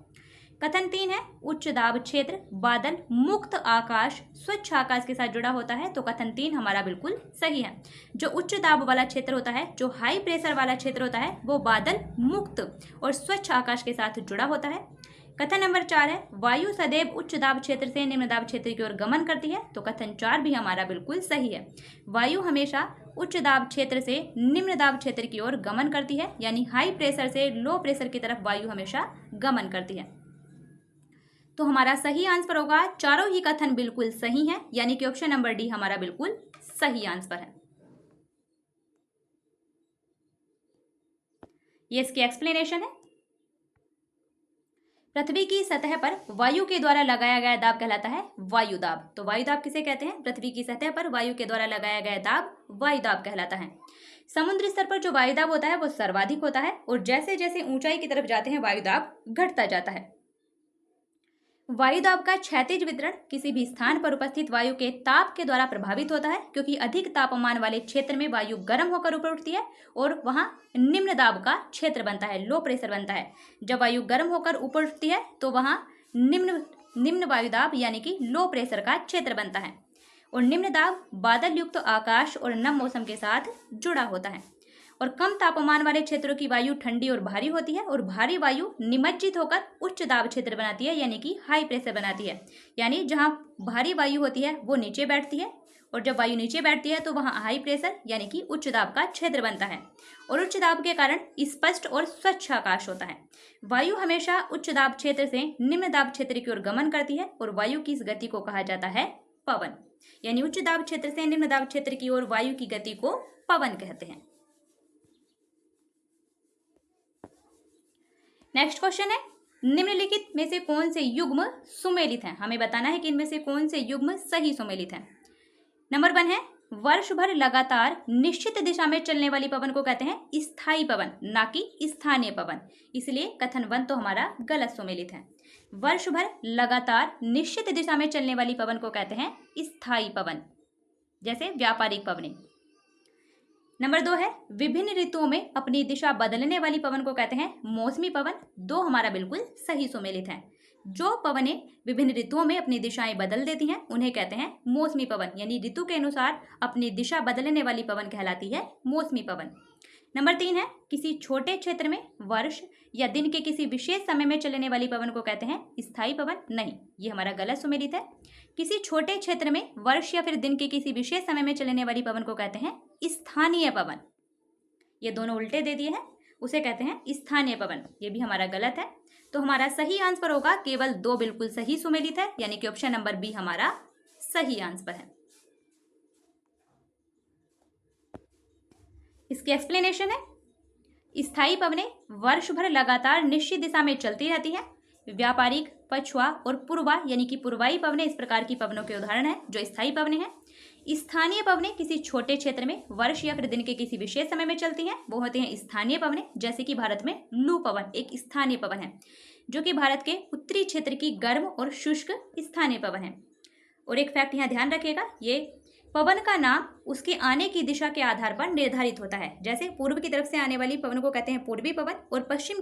कथन 3 है उच्च दाब क्षेत्र बादल मुक्त आकाश स्वच्छ आकाश के साथ जुड़ा होता है। तो कथन 3 हमारा बिल्कुल सही है। जो उच्च दाब वाला क्षेत्र होता है, जो हाई प्रेशर वाला क्षेत्र होता है, वो बादल मुक्त और स्वच्छ आकाश के साथ जुड़ा होता है। कथन नंबर 4 है वायु सदैव उच्च दाब क्षेत्र से निम्न दाब क्षेत्र की ओर गमन करती है। तो कथन 4 भी हमारा बिल्कुल सही है। वायु हमेशा उच्च दाब क्षेत्र से निम्न दाब क्षेत्र की ओर गमन करती है, यानी हाई प्रेशर से लो प्रेशर की तरफ वायु हमेशा गमन करती है। तो हमारा सही आंसर होगा चारों ही कथन बिल्कुल सही है, यानी कि ऑप्शन नंबर डी हमारा बिल्कुल सही आंसर है। ये इसकी एक्सप्लेनेशन है। पृथ्वी की सतह पर वायु के द्वारा लगाया गया दाब कहलाता है वायुदाब। तो वायुदाब किसे कहते हैं? पृथ्वी की सतह पर वायु के द्वारा लगाया गया दाब वायुदाब कहलाता है। समुद्र स्तर पर जो वायुदाब होता है वो सर्वाधिक होता है और जैसे जैसे ऊंचाई की तरफ जाते हैं वायुदाब घटता जाता है। वायुदाब का क्षैतिज वितरण किसी भी स्थान पर उपस्थित वायु के ताप के द्वारा प्रभावित होता है, क्योंकि अधिक तापमान वाले क्षेत्र में वायु गर्म होकर ऊपर उठती है और वहां निम्न दाब का क्षेत्र बनता है, लो प्रेशर बनता है। जब वायु गर्म होकर ऊपर उठती है तो वहां निम्न वायुदाब यानी कि लो प्रेशर का क्षेत्र बनता है। और निम्न दाब बादल युक्त आकाश और नम मौसम के साथ जुड़ा होता है। और कम तापमान वाले क्षेत्रों की वायु ठंडी और भारी होती है और भारी वायु निमज्जित होकर उच्च दाब क्षेत्र बनाती है, यानी कि हाई प्रेशर बनाती है। यानी जहां भारी वायु होती है वो नीचे बैठती है और जब वायु नीचे बैठती है तो वहां हाई प्रेशर यानी कि उच्च दाब का क्षेत्र बनता है और उच्च दाब के कारण स्पष्ट और स्वच्छ आकाश होता है। वायु हमेशा उच्च दाब क्षेत्र से निम्न दाब क्षेत्र की ओर गमन करती है और वायु की इस गति को कहा जाता है पवन। यानी उच्च दाब क्षेत्र से निम्न दाब क्षेत्र की ओर वायु की गति को पवन कहते हैं। नेक्स्ट क्वेश्चन है निम्नलिखित में से कौन से युग्म सुमेलित हैं? हमें बताना है कि इनमें से कौन से युग्म सही सुमेलित हैं। नंबर 1 है वर्ष भर लगातार निश्चित दिशा में चलने वाली पवन को कहते हैं स्थायी पवन, ना कि स्थानीय पवन। इसलिए कथन 1 तो हमारा गलत सुमेलित है। वर्ष भर लगातार निश्चित दिशा में चलने वाली पवन को कहते हैं स्थायी पवन, जैसे व्यापारिक पवनें। नंबर 2 है विभिन्न ऋतुओं में अपनी दिशा बदलने वाली पवन को कहते हैं मौसमी पवन। 2 हमारा बिल्कुल सही सुमेलित है। जो पवनें विभिन्न ऋतुओं में अपनी दिशाएं बदल देती हैं उन्हें कहते हैं मौसमी पवन, यानी ऋतु के अनुसार अपनी दिशा बदलने वाली पवन कहलाती है मौसमी पवन। नंबर 3 है किसी छोटे क्षेत्र में वर्ष या दिन के किसी विशेष समय में चलने वाली पवन को कहते हैं स्थायी पवन। नहीं, ये हमारा गलत सुमेलित है। किसी छोटे क्षेत्र में वर्ष या फिर दिन के किसी विशेष समय में चलने वाली पवन को कहते हैं स्थानीय पवन। ये दोनों उल्टे दे दिए हैं, उसे कहते हैं स्थानीय पवन। ये भी हमारा गलत है। तो हमारा सही आंसर होगा केवल 2 बिल्कुल सही सुमेलित है, यानी कि ऑप्शन नंबर बी हमारा सही आंसर है। इसकी एक्सप्लेनेशन है स्थायी पवनें वर्ष भर लगातार निश्चित दिशा में चलती रहती हैं। व्यापारिक, पछुआ और पूर्वा यानी कि पूर्वाई पवनें इस प्रकार की पवनों के उदाहरण हैं जो स्थायी पवनें हैं। स्थानीय पवनें किसी छोटे क्षेत्र में वर्ष या फिर दिन के किसी विशेष समय में चलती हैं, वो होते हैं स्थानीय पवनें। जैसे कि भारत में लू पवन एक स्थानीय पवन है, जो कि भारत के उत्तरी क्षेत्र की गर्म और शुष्क स्थानीय पवन है। और एक फैक्ट यहाँ ध्यान रखिएगा, ये पवन का नाम उसके आने की दिशा के आधार पर निर्धारित होता है। जैसे पूर्व की तरफ से आने वाली पवनों को कहते हैं पूर्वी पवन और पश्चिम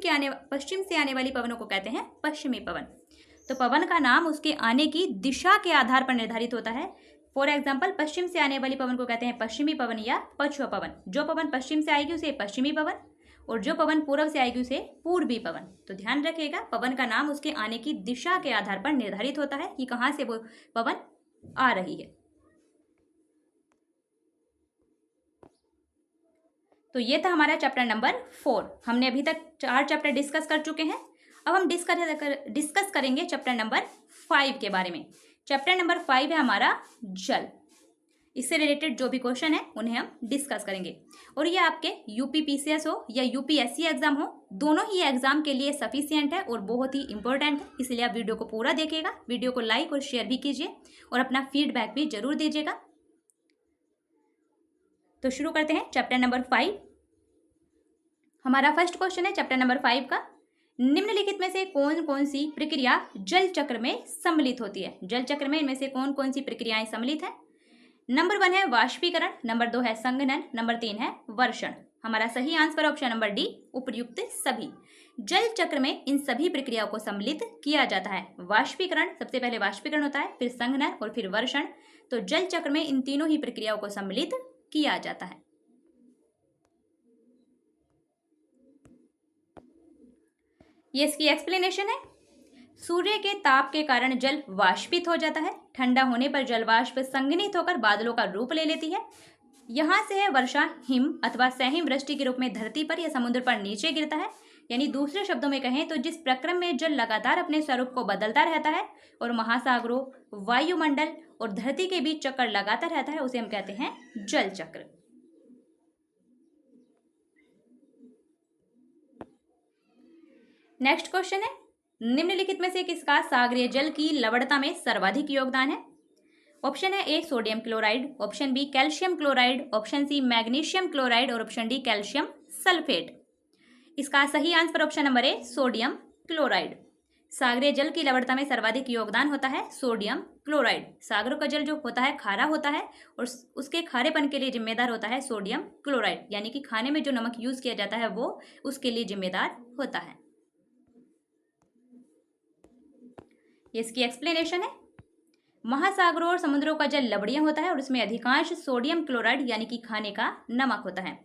से आने वाली पवनों को कहते हैं पश्चिमी पवन। तो पवन का नाम उसके आने की दिशा के आधार पर निर्धारित होता है। फॉर एग्जाम्पल, पश्चिम से आने वाली पवन को कहते हैं पश्चिमी पवन या पछुआ पवन। जो पवन पश्चिम से आएगी उसे पश्चिमी पवन और जो पवन पूर्व से आएगी उसे पूर्वी पवन। तो ध्यान रखिएगा, पवन का नाम उसके आने की दिशा के आधार पर निर्धारित होता है कि कहाँ से वो पवन आ रही है। तो ये था हमारा चैप्टर नंबर 4। हमने अभी तक 4 चैप्टर डिस्कस कर चुके हैं। अब हम डिस्कस करेंगे चैप्टर नंबर 5 के बारे में। चैप्टर नंबर 5 है हमारा जल। इससे रिलेटेड जो भी क्वेश्चन है उन्हें हम डिस्कस करेंगे। और ये आपके यूपीपीसीएस हो या यूपीएससी एग्जाम हो, दोनों ही एग्जाम के लिए सफिशिएंट है और बहुत ही इंपॉर्टेंट है, इसलिए आप वीडियो को पूरा देखिएगा। वीडियो को लाइक और शेयर भी कीजिए और अपना फीडबैक भी जरूर दीजिएगा। तो शुरू करते हैं चैप्टर नंबर 5। हमारा फर्स्ट क्वेश्चन है चैप्टर नंबर 5 का, निम्नलिखित में से कौन कौन सी प्रक्रिया जल चक्र में सम्मिलित होती है। जल चक्र में इनमें से कौन कौन सी प्रक्रियाएं सम्मिलित है। नंबर 1 है वाष्पीकरण, नंबर 2 है संघनन, नंबर 3 है वर्षण। हमारा सही आंसर ऑप्शन नंबर डी, उपर्युक्त सभी। जल चक्र में इन सभी प्रक्रियाओं को सम्मिलित किया जाता है। वाष्पीकरण, सबसे पहले वाष्पीकरण होता है, फिर संघनन और फिर वर्षण। तो जल चक्र में इन तीनों ही प्रक्रियाओं को सम्मिलित किया जाता है। ये इसकी एक्सप्लेनेशन है। सूर्य के ताप के कारण जल वाष्पित हो जाता है। ठंडा होने पर जल वाष्प संघनित होकर बादलों का रूप ले लेती है। यहाँ से है वर्षा हिम अथवा सहिम वृष्टि के रूप में धरती पर या समुद्र पर नीचे गिरता है। यानी दूसरे शब्दों में कहें तो जिस प्रक्रम में जल लगातार अपने स्वरूप को बदलता रहता है और महासागरों, वायुमंडल और धरती के बीच चक्कर लगाता रहता है, उसे हम कहते हैं जल चक्र। नेक्स्ट क्वेश्चन है, निम्नलिखित में से किसका सागरीय जल की लवणता में सर्वाधिक योगदान है। ऑप्शन है A sodium chloride, option B calcium chloride, option C magnesium chloride और ऑप्शन डी कैल्शियम सल्फेट। इसका सही answer option number A sodium chloride. सागरीय जल की लवणता में सर्वाधिक योगदान होता है सोडियम क्लोराइड। सागरों का जल जो होता है खारा होता है और उसके खारेपन के लिए जिम्मेदार होता है सोडियम क्लोराइड, यानी कि खाने में जो नमक यूज किया जाता है वो उसके लिए जिम्मेदार होता है। ये इसकी एक्सप्लेनेशन है। महासागरों और समुद्रों का जल लवणीय होता है और इसमें अधिकांश सोडियम क्लोराइड यानी कि खाने का नमक होता है।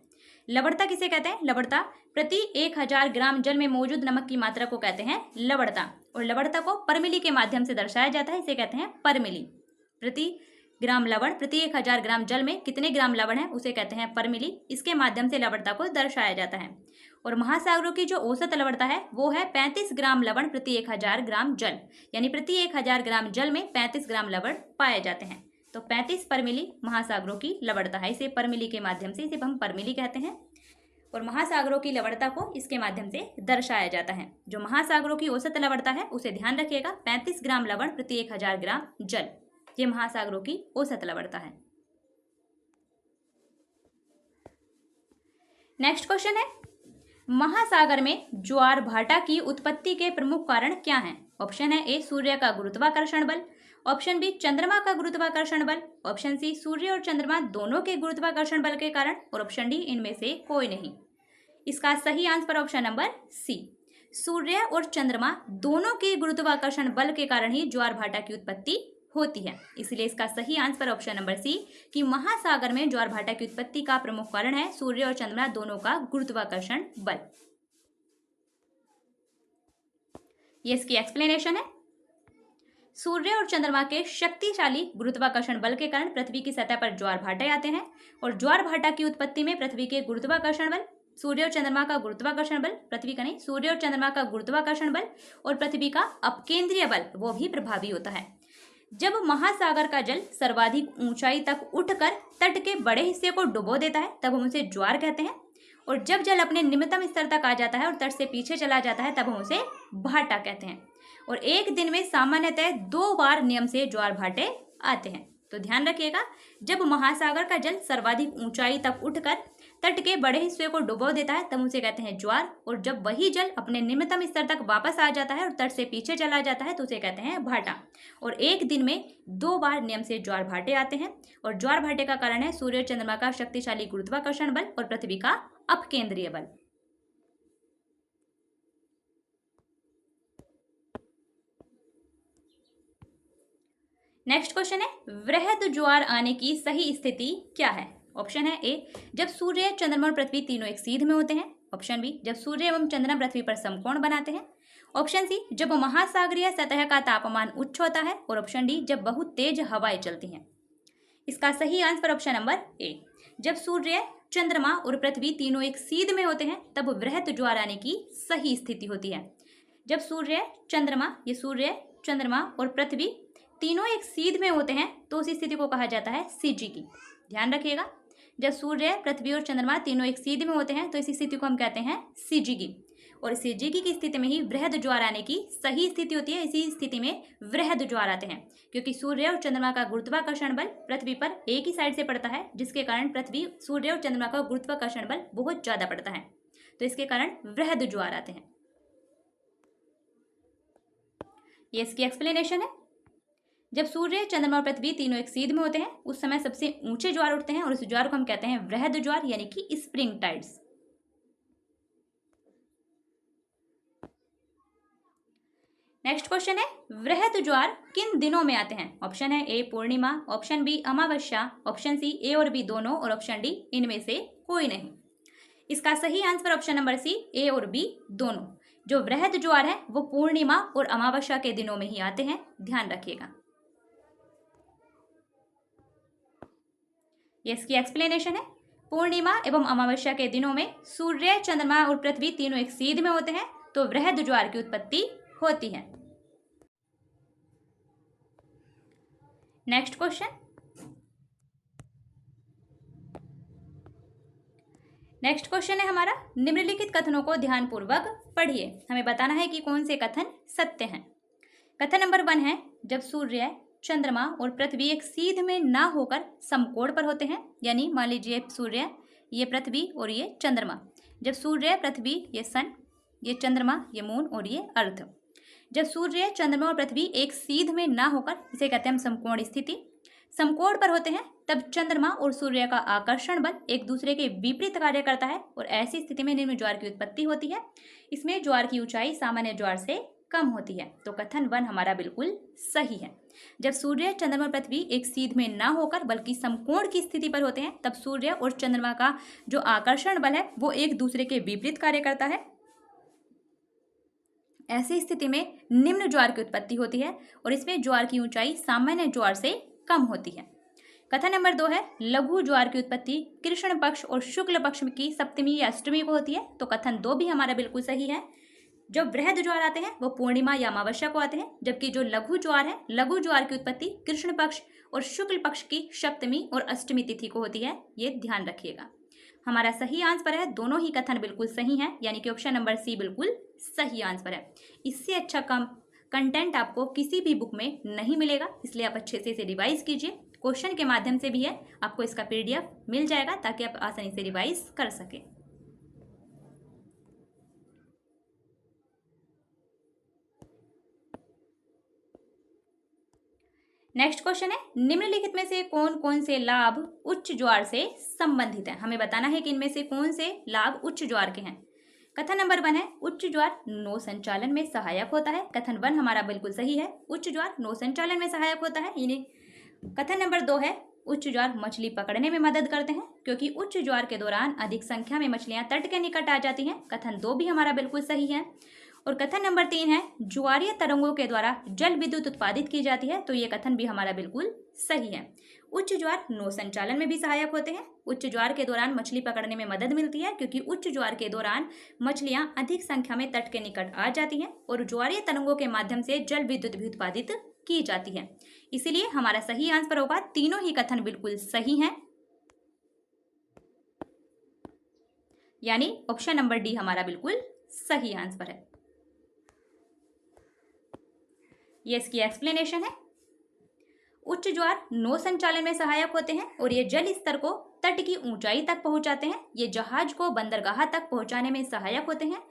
लवणता किसे कहते हैं। लवणता प्रति 1000 ग्राम जल में मौजूद नमक की मात्रा को कहते हैं लवणता। और लवणता को परमिली के माध्यम से दर्शाया जाता है, इसे कहते हैं परमिली। प्रति ग्राम लवण, प्रति 1000 ग्राम जल में कितने ग्राम लवण है उसे कहते हैं परमिली। इसके माध्यम से लवणता को दर्शाया जाता है। और महासागरों की जो औसत लवणता है वो है 35 ग्राम लवण प्रति 1000 ग्राम जल, यानी प्रति 1000 ग्राम जल में 35 ग्राम लवण पाए जाते हैं। तो 35 परमिली महासागरों की लवणता है। इसे परमिली के माध्यम से, इसे हम परमिली कहते हैं। और महासागरों की लवणता को इसके माध्यम से दर्शाया जाता है। जो महासागरों की औसत लवणता है उसे ध्यान रखिएगा, 35 ग्राम लवण प्रति 1000 ग्राम जल, ये महासागरों की औसत लवणता है। नेक्स्ट क्वेश्चन है, महासागर में ज्वार भाटा की उत्पत्ति के प्रमुख कारण क्या हैं। ऑप्शन है ए सूर्य का गुरुत्वाकर्षण बल, ऑप्शन बी चंद्रमा का गुरुत्वाकर्षण बल, ऑप्शन सी सूर्य और चंद्रमा दोनों के गुरुत्वाकर्षण बल के कारण, और ऑप्शन डी इनमें से कोई नहीं। इसका सही आंसर ऑप्शन नंबर सी, सूर्य और चंद्रमा दोनों के गुरुत्वाकर्षण बल के कारण ही ज्वार भाटा की उत्पत्ति होती है। इसलिए इसका सही आंसर ऑप्शन नंबर सी कि महासागर में ज्वार भाटा की उत्पत्ति का प्रमुख कारण है सूर्य और चंद्रमा दोनों का गुरुत्वाकर्षण बल। ये इसकी एक्सप्लेनेशन है। सूर्य और चंद्रमा के शक्तिशाली गुरुत्वाकर्षण बल के कारण पृथ्वी की सतह पर ज्वार भाटे आते हैं। और ज्वार भाटा की उत्पत्ति में पृथ्वी के गुरुत्वाकर्षण बल, सूर्य और चंद्रमा का गुरुत्वाकर्षण बल, पृथ्वी का नहीं, सूर्य और चंद्रमा का गुरुत्वाकर्षण बल और पृथ्वी का अपकेंद्रीय बल वो भी प्रभावी होता है। जब महासागर का जल सर्वाधिक ऊंचाई तक उठकर तट के बड़े हिस्से को डुबो देता है तब हम उसे ज्वार कहते हैं। और जब जल अपने निम्नतम स्तर तक आ जाता है और तट से पीछे चला जाता है तब हम उसे भाटा कहते हैं। और एक दिन में सामान्यतः 2 बार नियम से ज्वार भाटे आते हैं। तो ध्यान रखिएगा, जब महासागर का जल सर्वाधिक ऊंचाई तक उठकर तट के बड़े हिस्से को डुबो देता है तब उसे कहते हैं ज्वार। और जब वही जल अपने निम्नतम स्तर तक वापस आ जाता है और तट से पीछे चला जाता है तो उसे कहते हैं भाटा। और एक दिन में 2 बार नियम से ज्वार भाटे आते हैं। और ज्वार भाटे का कारण है सूर्य चंद्रमा का शक्तिशाली गुरुत्वाकर्षण बल और पृथ्वी का अपकेंद्रीय बल। नेक्स्ट क्वेश्चन है, वृहद ज्वार आने की सही स्थिति क्या है। ऑप्शन है ए जब सूर्य चंद्रमा और पृथ्वी तीनों एक सीध में होते हैं, ऑप्शन बी जब सूर्य एवं चंद्रमा पृथ्वी पर समकोण बनाते हैं, ऑप्शन सी जब महासागरीय सतह का तापमान उच्च होता है, और ऑप्शन डी जब बहुत तेज हवाएं चलती हैं। इसका सही आंसर ऑप्शन नंबर ए जब सूर्य चंद्रमा और पृथ्वी तीनों एक सीध में होते हैं तब वृहद ज्वार आने की सही स्थिति होती है। जब सूर्य चंद्रमा, ये सूर्य चंद्रमा और पृथ्वी तीनों एक सीध में होते हैं तो उस स्थिति को कहा जाता है सीजीकी। ध्यान रखिएगा, जब सूर्य, पृथ्वी और चंद्रमा तीनों एक सीध में होते हैं तो इस स्थिति को हम कहते हैं सीजीकी। और सीजीकी की स्थिति में ही वृहद ज्वार आने की सही स्थिति होती है। इसी स्थिति में वृहद ज्वार आते हैं, क्योंकि सूर्य और चंद्रमा का गुरुत्वाकर्षण बल पृथ्वी पर एक ही साइड से पड़ता है, जिसके कारण पृथ्वी, सूर्य और चंद्रमा का गुरुत्वाकर्षण बल बहुत ज्यादा पड़ता है, तो इसके कारण वृहद ज्वार आते हैं। ये इसकी एक्सप्लेनेशन है। जब सूर्य, चंद्रमा और पृथ्वी तीनों एक सीध में होते हैं उस समय सबसे ऊंचे ज्वार उठते हैं और उस ज्वार को हम कहते हैं वृहद ज्वार, यानी कि स्प्रिंग टाइड्स। नेक्स्ट क्वेश्चन है, वृहद ज्वार किन दिनों में आते हैं? ऑप्शन है ए पूर्णिमा, ऑप्शन बी अमावस्या, ऑप्शन सी ए और बी दोनों, और ऑप्शन डी इनमें से कोई नहीं। इसका सही आंसर ऑप्शन नंबर सी, ए और बी दोनों। जो वृहद ज्वार है वो पूर्णिमा और अमावस्या के दिनों में ही आते हैं, ध्यान रखिएगा। ये इसकी एक्सप्लेनेशन है। पूर्णिमा एवं अमावस्या के दिनों में सूर्य, चंद्रमा और पृथ्वी तीनों एक सीध में होते हैं तो वृहद ज्वार की उत्पत्ति होती है। नेक्स्ट क्वेश्चन, नेक्स्ट क्वेश्चन है हमारा, निम्नलिखित कथनों को ध्यानपूर्वक पढ़िए। हमें बताना है कि कौन से कथन सत्य हैं। कथन नंबर 1 है, जब सूर्य, चंद्रमा और पृथ्वी एक सीध में ना होकर समकोण पर होते हैं, यानी मान लीजिए सूर्य, ये पृथ्वी और ये चंद्रमा। जब सूर्य, पृथ्वी, ये सन, ये चंद्रमा, ये मून और ये अर्थ। जब सूर्य, चंद्रमा और पृथ्वी एक सीध में ना होकर, इसे कहते हैं हम समकोण स्थिति, समकोण पर होते हैं, तब चंद्रमा और सूर्य का आकर्षण बल एक दूसरे के विपरीत कार्य करता है और ऐसी स्थिति में निम्न ज्वार की उत्पत्ति होती है। इसमें ज्वार की ऊंचाई सामान्य ज्वार से कम होती है, तो कथन 1 हमारा बिल्कुल सही है। जब सूर्य, चंद्रमा और पृथ्वी एक सीध में ना होकर बल्कि समकोण की स्थिति पर होते हैं, तब सूर्य और चंद्रमा का जो आकर्षण बल है वो एक दूसरे के विपरीत कार्य करता है। ऐसी स्थिति में निम्न ज्वार की उत्पत्ति होती है और इसमें ज्वार की ऊंचाई सामान्य ज्वार से कम होती है। कथन नंबर 2 है, लघु ज्वार की उत्पत्ति कृष्ण पक्ष और शुक्ल पक्ष की सप्तमी या अष्टमी को होती है, तो कथन 2 भी हमारा बिल्कुल सही है। जो वृहद ज्वार आते हैं वो पूर्णिमा या अमावस्या को आते हैं, जबकि जो लघु ज्वार है, लघु ज्वार की उत्पत्ति कृष्ण पक्ष और शुक्ल पक्ष की सप्तमी और अष्टमी तिथि को होती है, ये ध्यान रखिएगा। हमारा सही आंसर है, दोनों ही कथन बिल्कुल सही हैं, यानी कि ऑप्शन नंबर सी बिल्कुल सही आंसर है। इससे अच्छा कम कंटेंट आपको किसी भी बुक में नहीं मिलेगा, इसलिए आप अच्छे से इसे रिवाइज कीजिए। क्वेश्चन के माध्यम से भी है, आपको इसका PDF मिल जाएगा ताकि आप आसानी से रिवाइज कर सकें। नेक्स्ट क्वेश्चन है, निम्नलिखित में से कौन कौन से लाभ उच्च ज्वार से संबंधित है? हमें बताना है कि इनमें से कौन से लाभ उच्च ज्वार के हैं। कथन नंबर 1 है, उच्च ज्वार नौ संचालन में सहायक होता है। कथन 1 हमारा बिल्कुल सही है, उच्च ज्वार नौ संचालन में सहायक होता है। कथन नंबर 2 है, उच्च ज्वार मछली पकड़ने में मदद करते हैं, क्योंकि उच्च ज्वार के दौरान अधिक संख्या में मछलियां तट के निकट आ जाती हैं। कथन 2 भी हमारा बिल्कुल सही है। और कथन नंबर 3 है, ज्वारीय तरंगों के द्वारा जल विद्युत उत्पादित की जाती है, तो ये कथन भी हमारा बिल्कुल सही है। उच्च ज्वार नौ संचालन में भी सहायक होते हैं। उच्च ज्वार के दौरान मछली पकड़ने में मदद मिलती है, क्योंकि उच्च ज्वार के दौरान मछलियां अधिक संख्या में तट के निकट आ जाती हैं और ज्वारीय तरंगों के माध्यम से जल विद्युत भी उत्पादित की जाती है। इसीलिए हमारा सही आंसर होगा, तीनों ही कथन बिल्कुल सही हैं, यानी ऑप्शन नंबर डी हमारा बिल्कुल सही आंसर है। ये इसकी एक्सप्लेनेशन है। उच्च ज्वार नौ संचालन में सहायक होते हैं और ये जल स्तर को तट की ऊंचाई तक पहुंचाते हैं। ये जहाज को बंदरगाह तक पहुंचाने में सहायक होते हैं।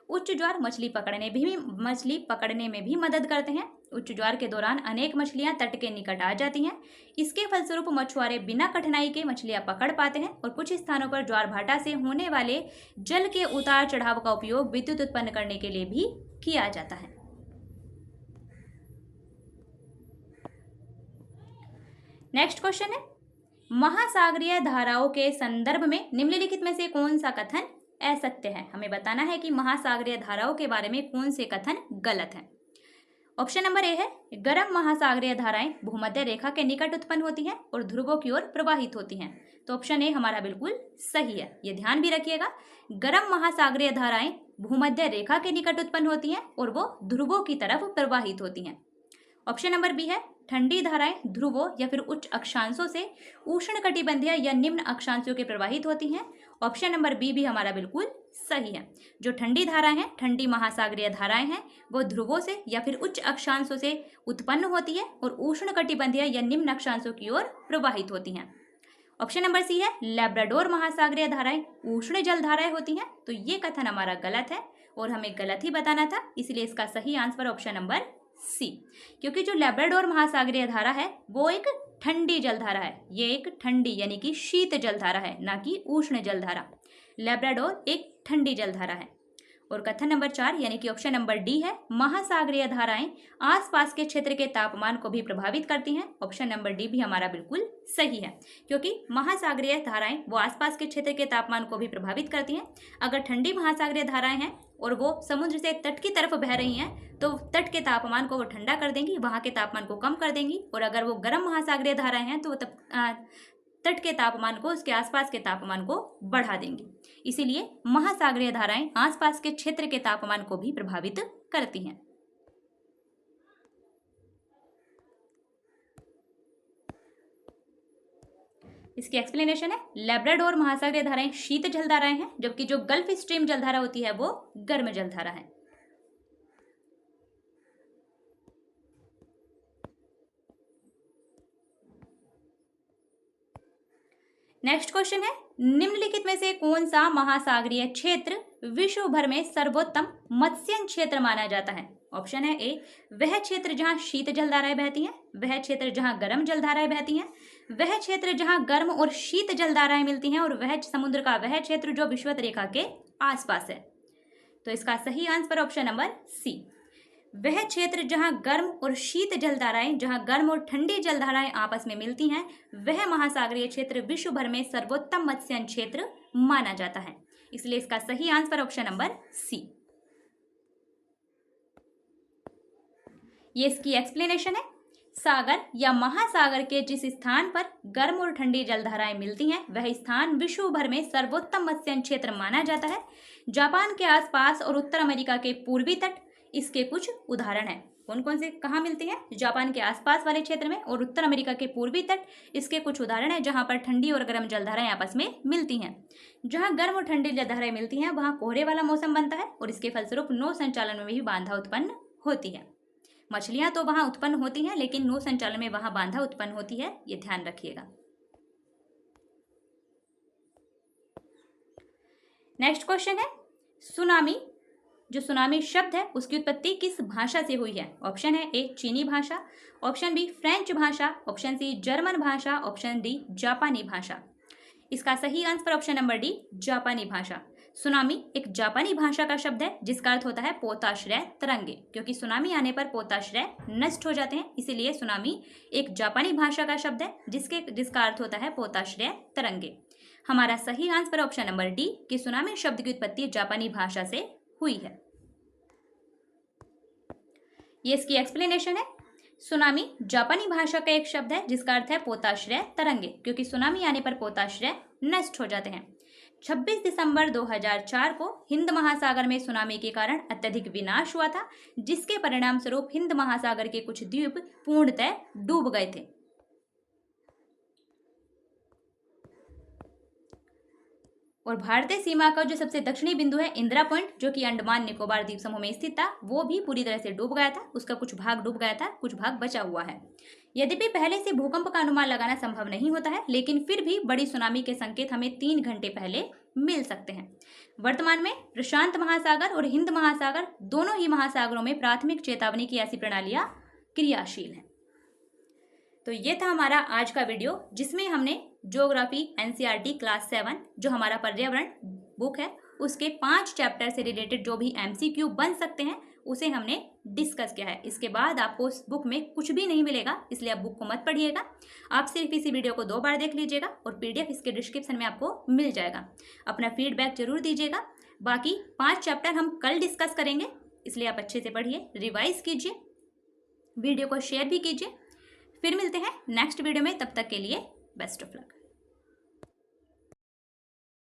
उच्च ज्वार मछली पकड़ने में भी मदद करते हैं। उच्च ज्वार के दौरान अनेक मछलियां तट के निकट आ जाती हैं। इसके फलस्वरूप मछुआरे बिना कठिनाई के मछलियां पकड़ पाते हैं और कुछ स्थानों पर ज्वार भाटा से होने वाले जल के उतार चढ़ाव का उपयोग विद्युत उत्पन्न करने के लिए भी किया जाता है। नेक्स्ट क्वेश्चन है, महासागरीय धाराओं के संदर्भ में निम्नलिखित में से कौन सा कथन असत्य है? हमें बताना है कि महासागरीय धाराओं के बारे में कौन से कथन गलत हैं। ऑप्शन नंबर ए है, गर्म महासागरीय धाराएं भूमध्य रेखा के निकट उत्पन्न होती हैं और ध्रुवों की ओर प्रवाहित होती हैं, तो ऑप्शन ए हमारा बिल्कुल सही है। ये ध्यान भी रखिएगा, गर्म महासागरीय धाराएं भूमध्य रेखा के निकट उत्पन्न होती हैं और वो ध्रुवों की तरफ प्रवाहित होती हैं। ऑप्शन नंबर बी है, ठंडी धाराएं ध्रुवों या फिर उच्च अक्षांशों से उष्णकटिबंधीय या निम्न अक्षांशों के प्रवाहित होती हैं। ऑप्शन नंबर बी भी हमारा बिल्कुल सही है। जो ठंडी धाराएं हैं, ठंडी महासागरीय धाराएं हैं, वो ध्रुवों से या फिर उच्च अक्षांशों से उत्पन्न होती है और उष्णकटिबंधीय या निम्न अक्षांशों की ओर प्रवाहित होती हैं। ऑप्शन नंबर सी है, लैब्राडोर महासागरीय धाराएं उष्ण जल धाराएं होती हैं। तो ये कथन हमारा गलत है और हमें गलत ही बताना था, इसलिए इसका सही आंसर ऑप्शन नंबर सी, क्योंकि जो लैब्राडोर महासागरीय धारा है वो एक ठंडी जलधारा है। ये एक ठंडी यानी कि शीत जलधारा है, ना कि उष्ण जलधारा। लैब्राडोर एक ठंडी जलधारा है। और कथन नंबर 4 यानी कि ऑप्शन नंबर डी है, महासागरीय धाराएं आसपास के क्षेत्र के तापमान को भी प्रभावित करती हैं। ऑप्शन नंबर डी भी हमारा बिल्कुल सही है, क्योंकि महासागरीय धाराएं वो आसपास के क्षेत्र के तापमान को भी प्रभावित करती हैं। अगर ठंडी महासागरीय धाराएं हैं और वो समुद्र से तट की तरफ बह रही हैं तो तट के तापमान को वो ठंडा कर देंगी, वहाँ के तापमान को कम कर देंगी। और अगर वो गर्म महासागरीय धाराएं हैं तो तट के तापमान को, उसके आसपास के तापमान को बढ़ा देंगी। इसीलिए महासागरीय धाराएं आसपास के क्षेत्र के तापमान को भी प्रभावित करती हैं। इसकी एक्सप्लेनेशन है, लैब्राडोर महासागरीय धाराएं शीत जलधाराएं हैं, जबकि जो गल्फ स्ट्रीम जलधारा होती है वो गर्म जलधारा है। नेक्स्ट क्वेश्चन है, निम्नलिखित में से कौन सा महासागरीय क्षेत्र विश्व भर में सर्वोत्तम मत्स्य क्षेत्र माना जाता है? ऑप्शन है ए, वह क्षेत्र जहां शीत जलधाराएं बहती हैं, वह क्षेत्र जहां गर्म जलधाराएं बहती हैं, वह क्षेत्र जहां गर्म और शीत जलधाराएं मिलती हैं, और वह समुद्र का वह क्षेत्र जो विषुवत रेखा के आसपास है। तो इसका सही आंसर ऑप्शन नंबर सी, वह क्षेत्र जहां गर्म और शीत जलधाराएं, जहां गर्म और ठंडी जलधाराएं आपस में मिलती हैं, वह महासागरीय क्षेत्र विश्व भर में सर्वोत्तम मत्स्य क्षेत्र माना जाता है। इसलिए इसका सही आंसर ऑप्शन नंबर सी। ये इसकी एक्सप्लेनेशन है, सागर या महासागर के जिस स्थान पर गर्म और ठंडी जलधाराएं मिलती हैं वह स्थान विश्व भर में सर्वोत्तम मत्स्य क्षेत्र माना जाता है। जापान के आसपास और उत्तर अमेरिका के पूर्वी तट इसके कुछ उदाहरण हैं। कौन कौन से कहाँ मिलते हैं? जापान के आसपास वाले क्षेत्र में और उत्तर अमेरिका के पूर्वी तट इसके कुछ उदाहरण हैं, जहाँ पर ठंडी और गर्म जलधाराएं आपस में मिलती हैं। जहाँ गर्म और ठंडी जलधाराएं मिलती हैं वहाँ कोहरे वाला मौसम बनता है और इसके फलस्वरूप नौ संचालन में भी बांधा उत्पन्न होती है। मछलियाँ तो वहाँ उत्पन्न होती हैं, लेकिन नौ संचालन में वहाँ बांधा उत्पन्न होती है, ये ध्यान रखिएगा। नेक्स्ट क्वेश्चन है, सुनामी, जो सुनामी शब्द है उसकी उत्पत्ति किस भाषा से हुई है? ऑप्शन है ए, चीनी भाषा, ऑप्शन बी, फ्रेंच भाषा, ऑप्शन सी, जर्मन भाषा, ऑप्शन डी, जापानी भाषा। इसका सही आंसर ऑप्शन नंबर डी, जापानी भाषा। सुनामी एक जापानी भाषा का शब्द है जिसका अर्थ होता है पोताश्रय तरंगे, क्योंकि सुनामी आने पर पोताश्रय नष्ट हो जाते हैं, इसीलिए सुनामी एक जापानी भाषा का शब्द है जिसका अर्थ होता है पोताश्रय तरंगे। हमारा सही आंसर ऑप्शन नंबर डी कि सुनामी शब्द की उत्पत्ति जापानी भाषा से हुई है। ये इसकी एक्सप्लेनेशन है, सुनामी जापानी भाषा का एक शब्द है जिसका अर्थ है पोताश्रय तरंगे, क्योंकि सुनामी आने पर पोताश्रय नष्ट हो जाते हैं। 26 दिसंबर 2004 को हिंद महासागर में सुनामी के कारण अत्यधिक विनाश हुआ था, जिसके परिणाम स्वरूप हिंद महासागर के कुछ द्वीप पूर्णतः डूब गए थे। और भारतीय सीमा का जो सबसे दक्षिणी बिंदु है इंदिरा पॉइंट, जो कि अंडमान निकोबार द्वीप समूह में स्थित था, वो भी पूरी तरह से डूब गया था। उसका कुछ भाग डूब गया था, कुछ भाग बचा हुआ है। यद्यपि पहले से भूकंप का अनुमान लगाना संभव नहीं होता है, लेकिन फिर भी बड़ी सुनामी के संकेत हमें 3 घंटे पहले मिल सकते हैं। वर्तमान में प्रशांत महासागर और हिंद महासागर दोनों ही महासागरों में प्राथमिक चेतावनी की ऐसी प्रणालियां क्रियाशील हैं। तो ये था हमारा आज का वीडियो, जिसमें हमने ज्योग्राफी एनसीईआरटी क्लास 7 जो हमारा पर्यावरण बुक है उसके 5 चैप्टर से रिलेटेड जो भी एमसीक्यू बन सकते हैं उसे हमने डिस्कस किया है। इसके बाद आपको उस बुक में कुछ भी नहीं मिलेगा, इसलिए आप बुक को मत पढ़िएगा। आप सिर्फ इसी वीडियो को 2 बार देख लीजिएगा और पीडीएफ इसके डिस्क्रिप्शन में आपको मिल जाएगा। अपना फीडबैक जरूर दीजिएगा। बाकी 5 चैप्टर हम कल डिस्कस करेंगे, इसलिए आप अच्छे से पढ़िए, रिवाइज कीजिए, वीडियो को शेयर भी कीजिए। फिर मिलते हैं नेक्स्ट वीडियो में, तब तक के लिए बेस्ट ऑफ लक।